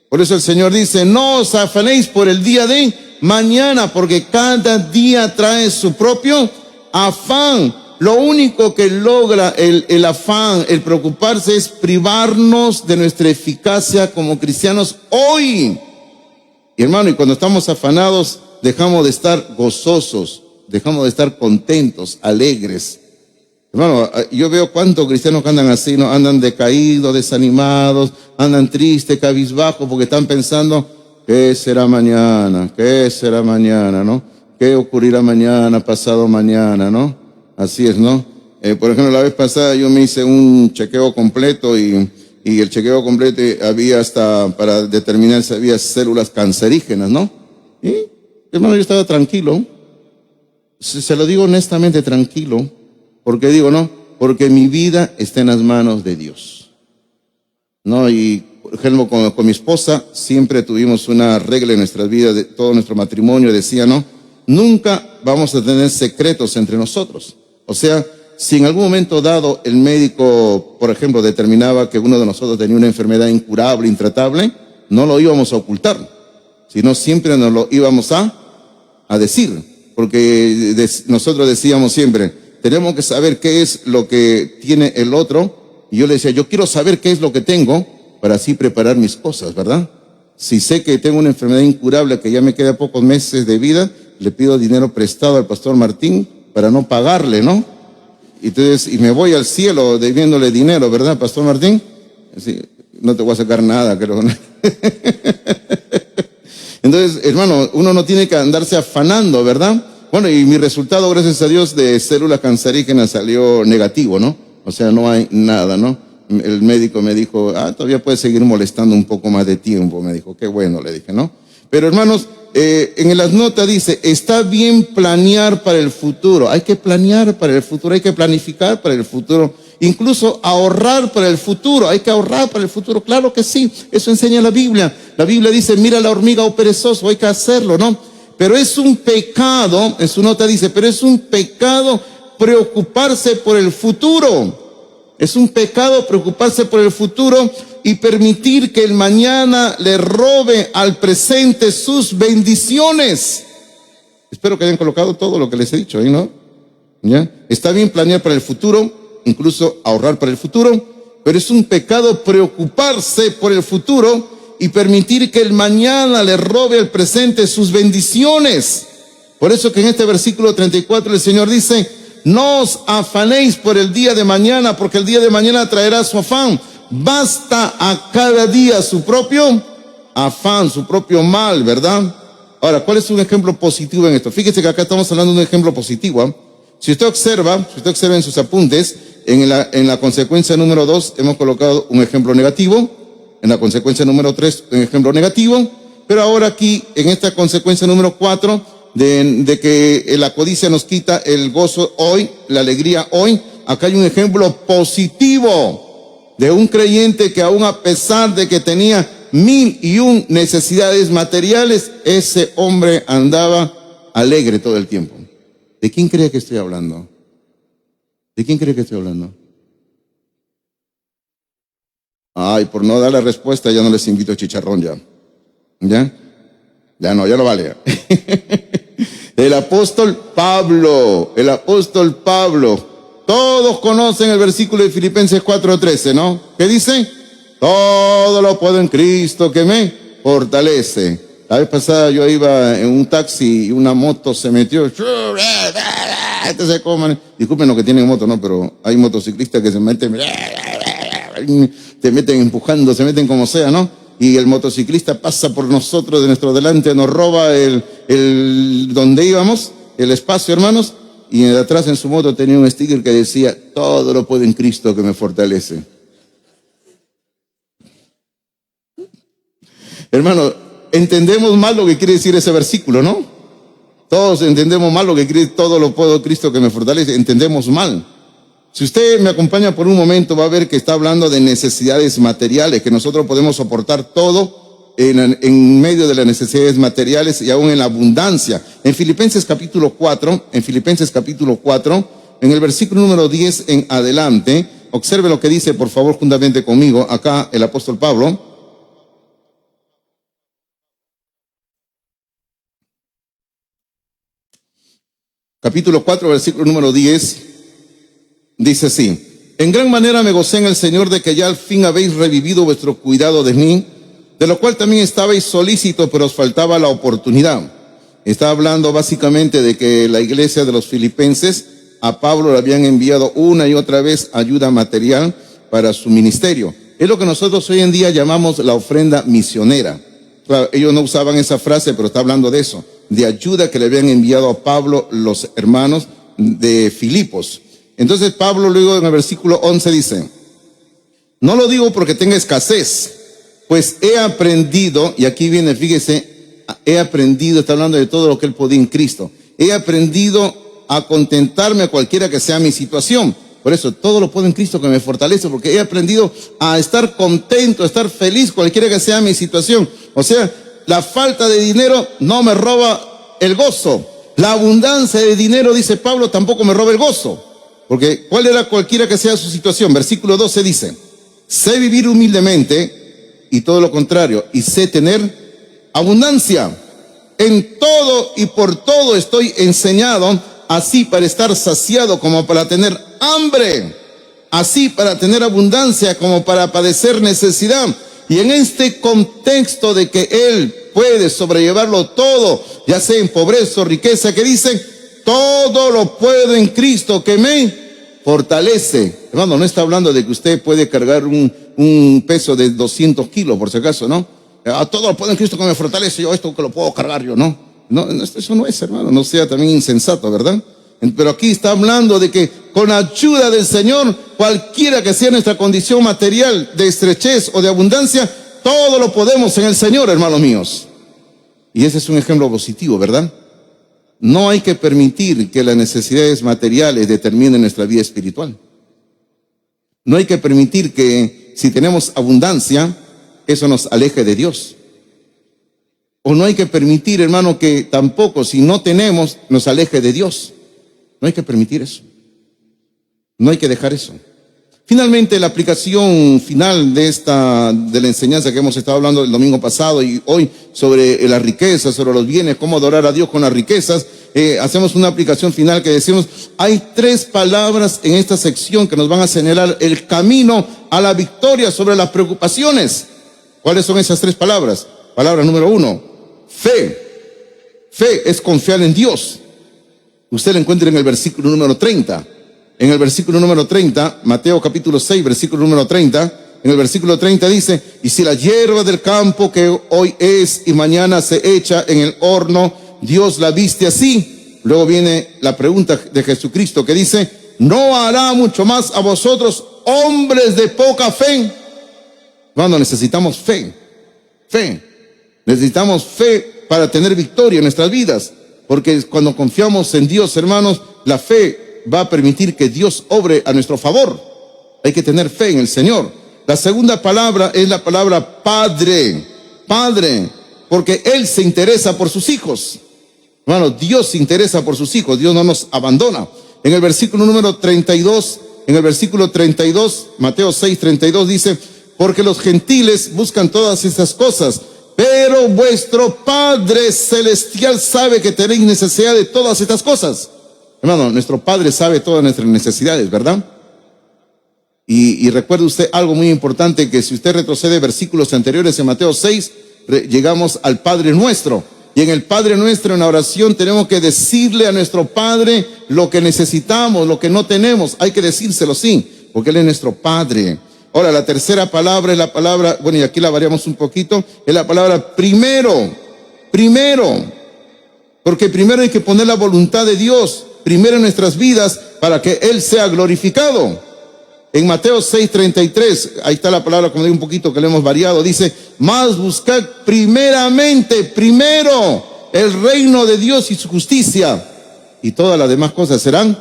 Por eso el Señor dice, no os afanéis por el día de mañana, porque cada día trae su propio afán. Lo único que logra el afán, el preocuparse, es privarnos de nuestra eficacia como cristianos hoy. Y hermano, y cuando estamos afanados, dejamos de estar gozosos, dejamos de estar contentos, alegres. Hermano, yo veo cuántos cristianos que andan así, ¿no? Andan decaídos, desanimados, andan tristes, cabizbajos, porque están pensando, ¿qué será mañana? ¿Qué será mañana, no? ¿Qué ocurrirá mañana, pasado mañana, no? Así es, ¿no? Por ejemplo, la vez pasada yo me hice un chequeo completo y el chequeo completo había hasta para determinar si había células cancerígenas, ¿no? Y, hermano, yo estaba tranquilo. Se lo digo honestamente, tranquilo. Porque digo, no, porque mi vida está en las manos de Dios. ¿No? Y, por ejemplo, con mi esposa siempre tuvimos una regla en nuestras vidas, de todo nuestro matrimonio, decía, ¿no? Nunca vamos a tener secretos entre nosotros. O sea, si en algún momento dado el médico, por ejemplo, determinaba que uno de nosotros tenía una enfermedad incurable, intratable, no lo íbamos a ocultar, sino siempre nos lo íbamos a decir, porque nosotros decíamos siempre, tenemos que saber qué es lo que tiene el otro, y yo le decía, yo quiero saber qué es lo que tengo, para así preparar mis cosas, ¿verdad? Si sé que tengo una enfermedad incurable que ya me queda pocos meses de vida, le pido dinero prestado al pastor Martín para no pagarle, ¿no? Entonces, y me voy al cielo debiéndole dinero, ¿verdad, pastor Martín? Sí, no te voy a sacar nada, creo. Entonces, hermano, uno no tiene que andarse afanando, ¿verdad? Bueno, y mi resultado, gracias a Dios, de célula cancerígena salió negativo, ¿no? O sea, no hay nada, ¿no? El médico me dijo, todavía puedes seguir molestando un poco más de tiempo. Me dijo, qué bueno, le dije, ¿no? Pero hermanos, en las notas dice, está bien planear para el futuro. Hay que planear para el futuro, hay que planificar para el futuro. Incluso ahorrar para el futuro, hay que ahorrar para el futuro. Claro que sí, eso enseña la Biblia. La Biblia dice, mira la hormiga, oh perezoso, hay que hacerlo, ¿no? Pero es un pecado, en su nota dice, pero es un pecado preocuparse por el futuro. Es un pecado preocuparse por el futuro y permitir que el mañana le robe al presente sus bendiciones. Espero que hayan colocado todo lo que les he dicho ahí, ¿no? ¿Ya? Está bien planear para el futuro, incluso ahorrar para el futuro, pero es un pecado preocuparse por el futuro y permitir que el mañana le robe al presente sus bendiciones. Por eso que en este versículo 34 el Señor dice, no os afanéis por el día de mañana, porque el día de mañana traerá su afán. Basta a cada día su propio afán, su propio mal, ¿verdad? Ahora, ¿cuál es un ejemplo positivo en esto? Fíjese que acá estamos hablando de un ejemplo positivo, ¿eh? Si usted observa en sus apuntes, en la consecuencia número 2 hemos colocado un ejemplo negativo, en la consecuencia número 3 un ejemplo negativo, pero ahora aquí, en esta consecuencia número 4, de que la codicia nos quita el gozo hoy, la alegría hoy, acá hay un ejemplo positivo de un creyente que aún a pesar de que tenía 1001 necesidades materiales, ese hombre andaba alegre todo el tiempo. ¿De quién cree que estoy hablando? ¿De quién cree que estoy hablando? Ay, por no dar la respuesta ya no les invito a chicharrón ya. ¿Ya? Ya no vale. El apóstol Pablo. Todos conocen el versículo de Filipenses 4:13, ¿no? ¿Qué dice? Todo lo puedo en Cristo que me fortalece. La vez pasada yo iba en un taxi y una moto se metió. Disculpen los que tienen moto, ¿no? Pero hay motociclistas que se meten, te meten empujando, se meten como sea, ¿no? Y el motociclista pasa por nosotros, de nuestro delante, nos roba donde íbamos, el espacio, hermanos, y de atrás en su moto tenía un sticker que decía, todo lo puedo en Cristo que me fortalece. Hermano, entendemos mal lo que quiere decir ese versículo, ¿no? Todos entendemos mal lo que quiere decir, todo lo puedo en Cristo que me fortalece, entendemos mal. Si usted me acompaña por un momento, va a ver que está hablando de necesidades materiales, que nosotros podemos soportar todo en medio de las necesidades materiales y aún en la abundancia. En Filipenses capítulo 4, en el versículo número 10 en adelante, observe lo que dice, por favor, juntamente conmigo, acá el apóstol Pablo. Capítulo 4, versículo número 10. Dice así, en gran manera me gocé en el Señor de que ya al fin habéis revivido vuestro cuidado de mí, de lo cual también estabais solícitos, pero os faltaba la oportunidad. Está hablando básicamente de que la iglesia de los filipenses a Pablo le habían enviado una y otra vez ayuda material para su ministerio. Es lo que nosotros hoy en día llamamos la ofrenda misionera. Claro, ellos no usaban esa frase, pero está hablando de eso, de ayuda que le habían enviado a Pablo los hermanos de Filipos. Entonces Pablo luego en el versículo 11 dice, no lo digo porque tenga escasez, pues he aprendido, y aquí viene, fíjese, he aprendido, está hablando de todo lo que él podía en Cristo, he aprendido a contentarme a cualquiera que sea mi situación. Por eso, todo lo puedo en Cristo que me fortalece, porque he aprendido a estar contento, a estar feliz, cualquiera que sea mi situación. O sea, la falta de dinero no me roba el gozo. La abundancia de dinero, dice Pablo, tampoco me roba el gozo. Porque, ¿cuál era cualquiera que sea su situación? Versículo 12 dice, sé vivir humildemente y todo lo contrario, y sé tener abundancia. En todo y por todo estoy enseñado, así para estar saciado como para tener hambre, así para tener abundancia como para padecer necesidad. Y en este contexto de que Él puede sobrellevarlo todo, ya sea en pobreza o riqueza, que dice, todo lo puedo en Cristo que me fortalece. Hermano, no está hablando de que usted puede cargar un peso de 200 kilos, por si acaso, ¿no? A todo lo puedo en Cristo que me fortalece, yo esto que lo puedo cargar yo, ¿no? No, eso no es, hermano, no sea también insensato, ¿verdad? Pero aquí está hablando de que con ayuda del Señor, cualquiera que sea nuestra condición material de estrechez o de abundancia, todo lo podemos en el Señor, hermanos míos. Y ese es un ejemplo positivo, ¿verdad? No hay que permitir que las necesidades materiales determinen nuestra vida espiritual. No hay que permitir que si tenemos abundancia, eso nos aleje de Dios. O no hay que permitir, hermano, que tampoco si no tenemos, nos aleje de Dios. No hay que permitir eso. No hay que dejar eso. Finalmente, la aplicación final de la enseñanza que hemos estado hablando el domingo pasado y hoy sobre la riqueza, sobre los bienes, cómo adorar a Dios con las riquezas, hacemos una aplicación final que decimos, hay 3 palabras en esta sección que nos van a señalar el camino a la victoria sobre las preocupaciones. ¿Cuáles son esas 3 palabras? Palabra número 1, fe. Fe es confiar en Dios. Usted lo encuentra en el versículo número 30. En el versículo número 30, Mateo capítulo 6, versículo número 30, en el versículo 30 dice, y si la hierba del campo que hoy es y mañana se echa en el horno, Dios la viste así. Luego viene la pregunta de Jesucristo que dice, ¿no hará mucho más a vosotros, hombres de poca fe? Cuando necesitamos fe, necesitamos fe para tener victoria en nuestras vidas, porque cuando confiamos en Dios, hermanos, la fe va a permitir que Dios obre a nuestro favor. Hay que tener fe en el Señor. La segunda palabra es la palabra Padre. Padre, porque Él se interesa por sus hijos. Hermano, Dios se interesa por sus hijos. Dios no nos abandona. En el versículo número 32, Mateo 6, 32 dice, porque los gentiles buscan todas estas cosas, pero vuestro Padre Celestial sabe que tenéis necesidad de todas estas cosas. Hermano, nuestro Padre sabe todas nuestras necesidades, ¿verdad? Y recuerde usted algo muy importante, que si usted retrocede versículos anteriores en Mateo 6, llegamos al Padre Nuestro. Y en el Padre Nuestro, en la oración, tenemos que decirle a nuestro Padre lo que necesitamos, lo que no tenemos. Hay que decírselo, sí, porque Él es nuestro Padre. Ahora, la tercera palabra es la palabra, bueno, y aquí la variamos un poquito, es la palabra primero. Porque primero hay que poner la voluntad de Dios primero en nuestras vidas para que Él sea glorificado. En Mateo 6:33, ahí está la palabra, como digo un poquito que le hemos variado, dice, mas buscad primero el reino de Dios y su justicia, y todas las demás cosas serán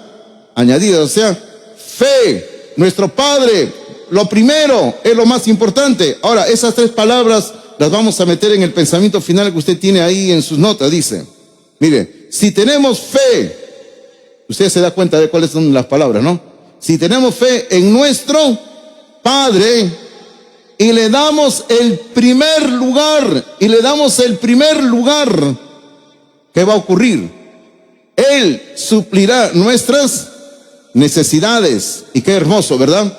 añadidas. O sea, fe, nuestro Padre, lo primero es lo más importante. Ahora, esas 3 palabras las vamos a meter en el pensamiento final que usted tiene ahí en sus notas. Dice, mire, si tenemos fe, usted se da cuenta de cuáles son las palabras, ¿no? Si tenemos fe en nuestro Padre y le damos el primer lugar, ¿qué va a ocurrir? Él suplirá nuestras necesidades. Y qué hermoso, ¿verdad?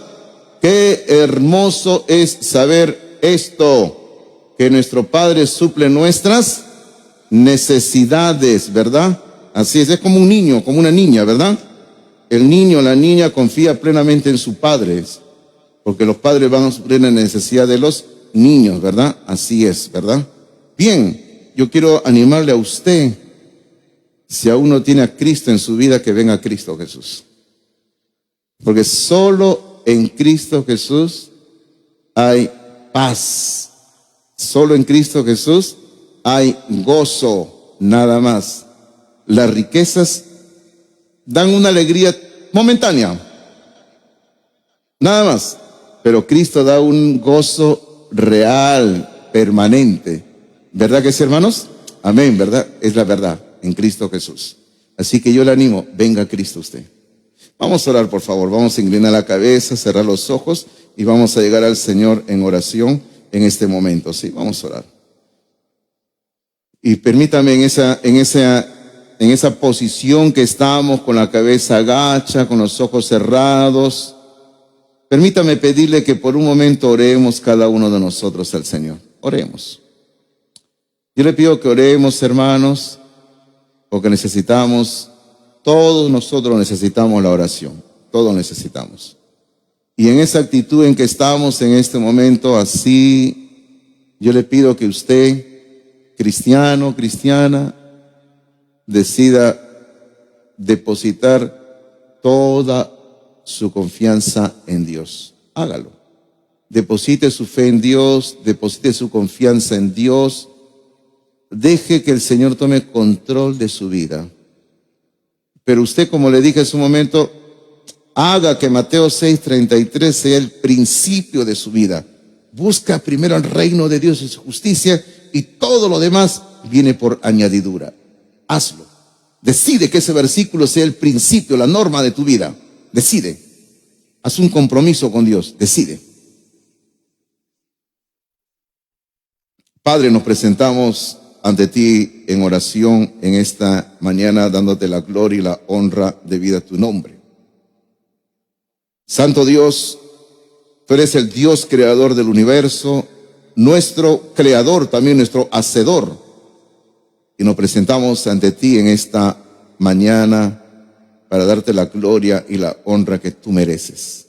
Qué hermoso es saber esto, que nuestro Padre suple nuestras necesidades, ¿verdad? Así es como un niño, como una niña, ¿verdad? El niño, la niña confía plenamente en sus padres, porque los padres van a suplir la necesidad de los niños, ¿verdad? Así es, ¿verdad? Bien, yo quiero animarle a usted, si aún no tiene a Cristo en su vida, que venga a Cristo Jesús. Porque solo en Cristo Jesús hay paz. Solo en Cristo Jesús hay gozo, nada más. Las riquezas dan una alegría momentánea, Nada más. Pero Cristo da un gozo real, permanente. ¿Verdad que sí, hermanos? Amén, ¿verdad? Es la verdad en Cristo Jesús. Así que yo le animo, venga Cristo usted. Vamos a orar, por favor. Vamos a inclinar la cabeza, cerrar los ojos y vamos a llegar al Señor en oración en este momento. Sí, vamos a orar. Y permítame en esa posición que estamos, con la cabeza agacha, con los ojos cerrados, permítame pedirle que por un momento oremos cada uno de nosotros al Señor. Oremos. Yo le pido que oremos, hermanos, porque todos nosotros necesitamos la oración. Todos necesitamos. Y en esa actitud en que estamos en este momento, así, yo le pido que usted, cristiano, cristiana, decida depositar toda su confianza en Dios. Hágalo. Deposite su fe en Dios, deposite su confianza en Dios. Deje que el Señor tome control de su vida. Pero usted, como le dije hace un momento, haga que Mateo 6:33 sea el principio de su vida. Busca primero el reino de Dios y su justicia, y todo lo demás viene por añadidura. Hazlo. Decide que ese versículo sea el principio, la norma de tu vida. Decide. Haz un compromiso con Dios. Decide. Padre, nos presentamos ante ti en oración en esta mañana, dándote la gloria y la honra debida a tu nombre. Santo Dios, tú eres el Dios creador del universo, nuestro creador, también nuestro hacedor. Y nos presentamos ante ti en esta mañana para darte la gloria y la honra que tú mereces.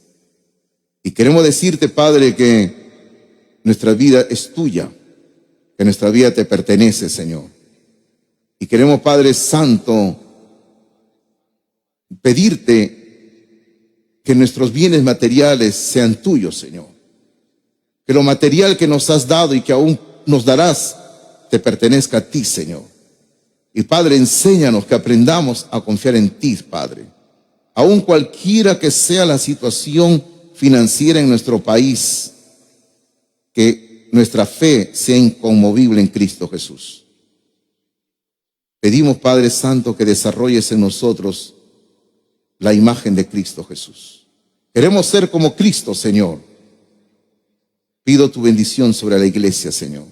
Y queremos decirte, Padre, que nuestra vida es tuya, que nuestra vida te pertenece, Señor. Y queremos, Padre Santo, pedirte que nuestros bienes materiales sean tuyos, Señor. Que lo material que nos has dado y que aún nos darás te pertenezca a ti, Señor. Y Padre, enséñanos que aprendamos a confiar en ti, Padre. Aún cualquiera que sea la situación financiera en nuestro país, que nuestra fe sea inconmovible en Cristo Jesús. Pedimos, Padre Santo, que desarrolles en nosotros la imagen de Cristo Jesús. Queremos ser como Cristo, Señor. Pido tu bendición sobre la iglesia, Señor.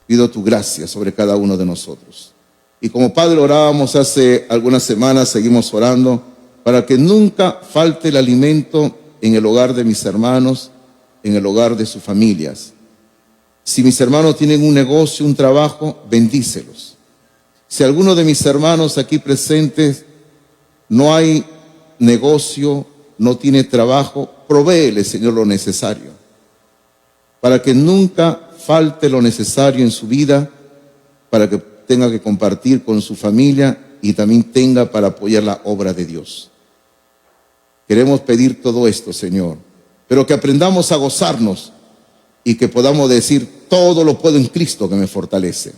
Pido tu gracia sobre cada uno de nosotros. Y como Padre orábamos hace algunas semanas, seguimos orando para que nunca falte el alimento en el hogar de mis hermanos, en el hogar de sus familias. Si mis hermanos tienen un negocio, un trabajo, bendícelos. Si alguno de mis hermanos aquí presentes no hay negocio, no tiene trabajo, provéele, Señor, lo necesario, para que nunca falte lo necesario en su vida, para que tenga que compartir con su familia y también tenga para apoyar la obra de Dios. Queremos pedir todo esto, Señor, pero que aprendamos a gozarnos y que podamos decir, todo lo puedo en Cristo que me fortalece.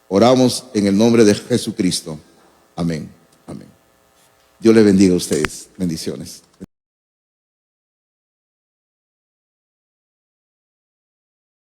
Oramos en el nombre de Jesucristo. Amén. Amén. Dios les bendiga a ustedes. Bendiciones.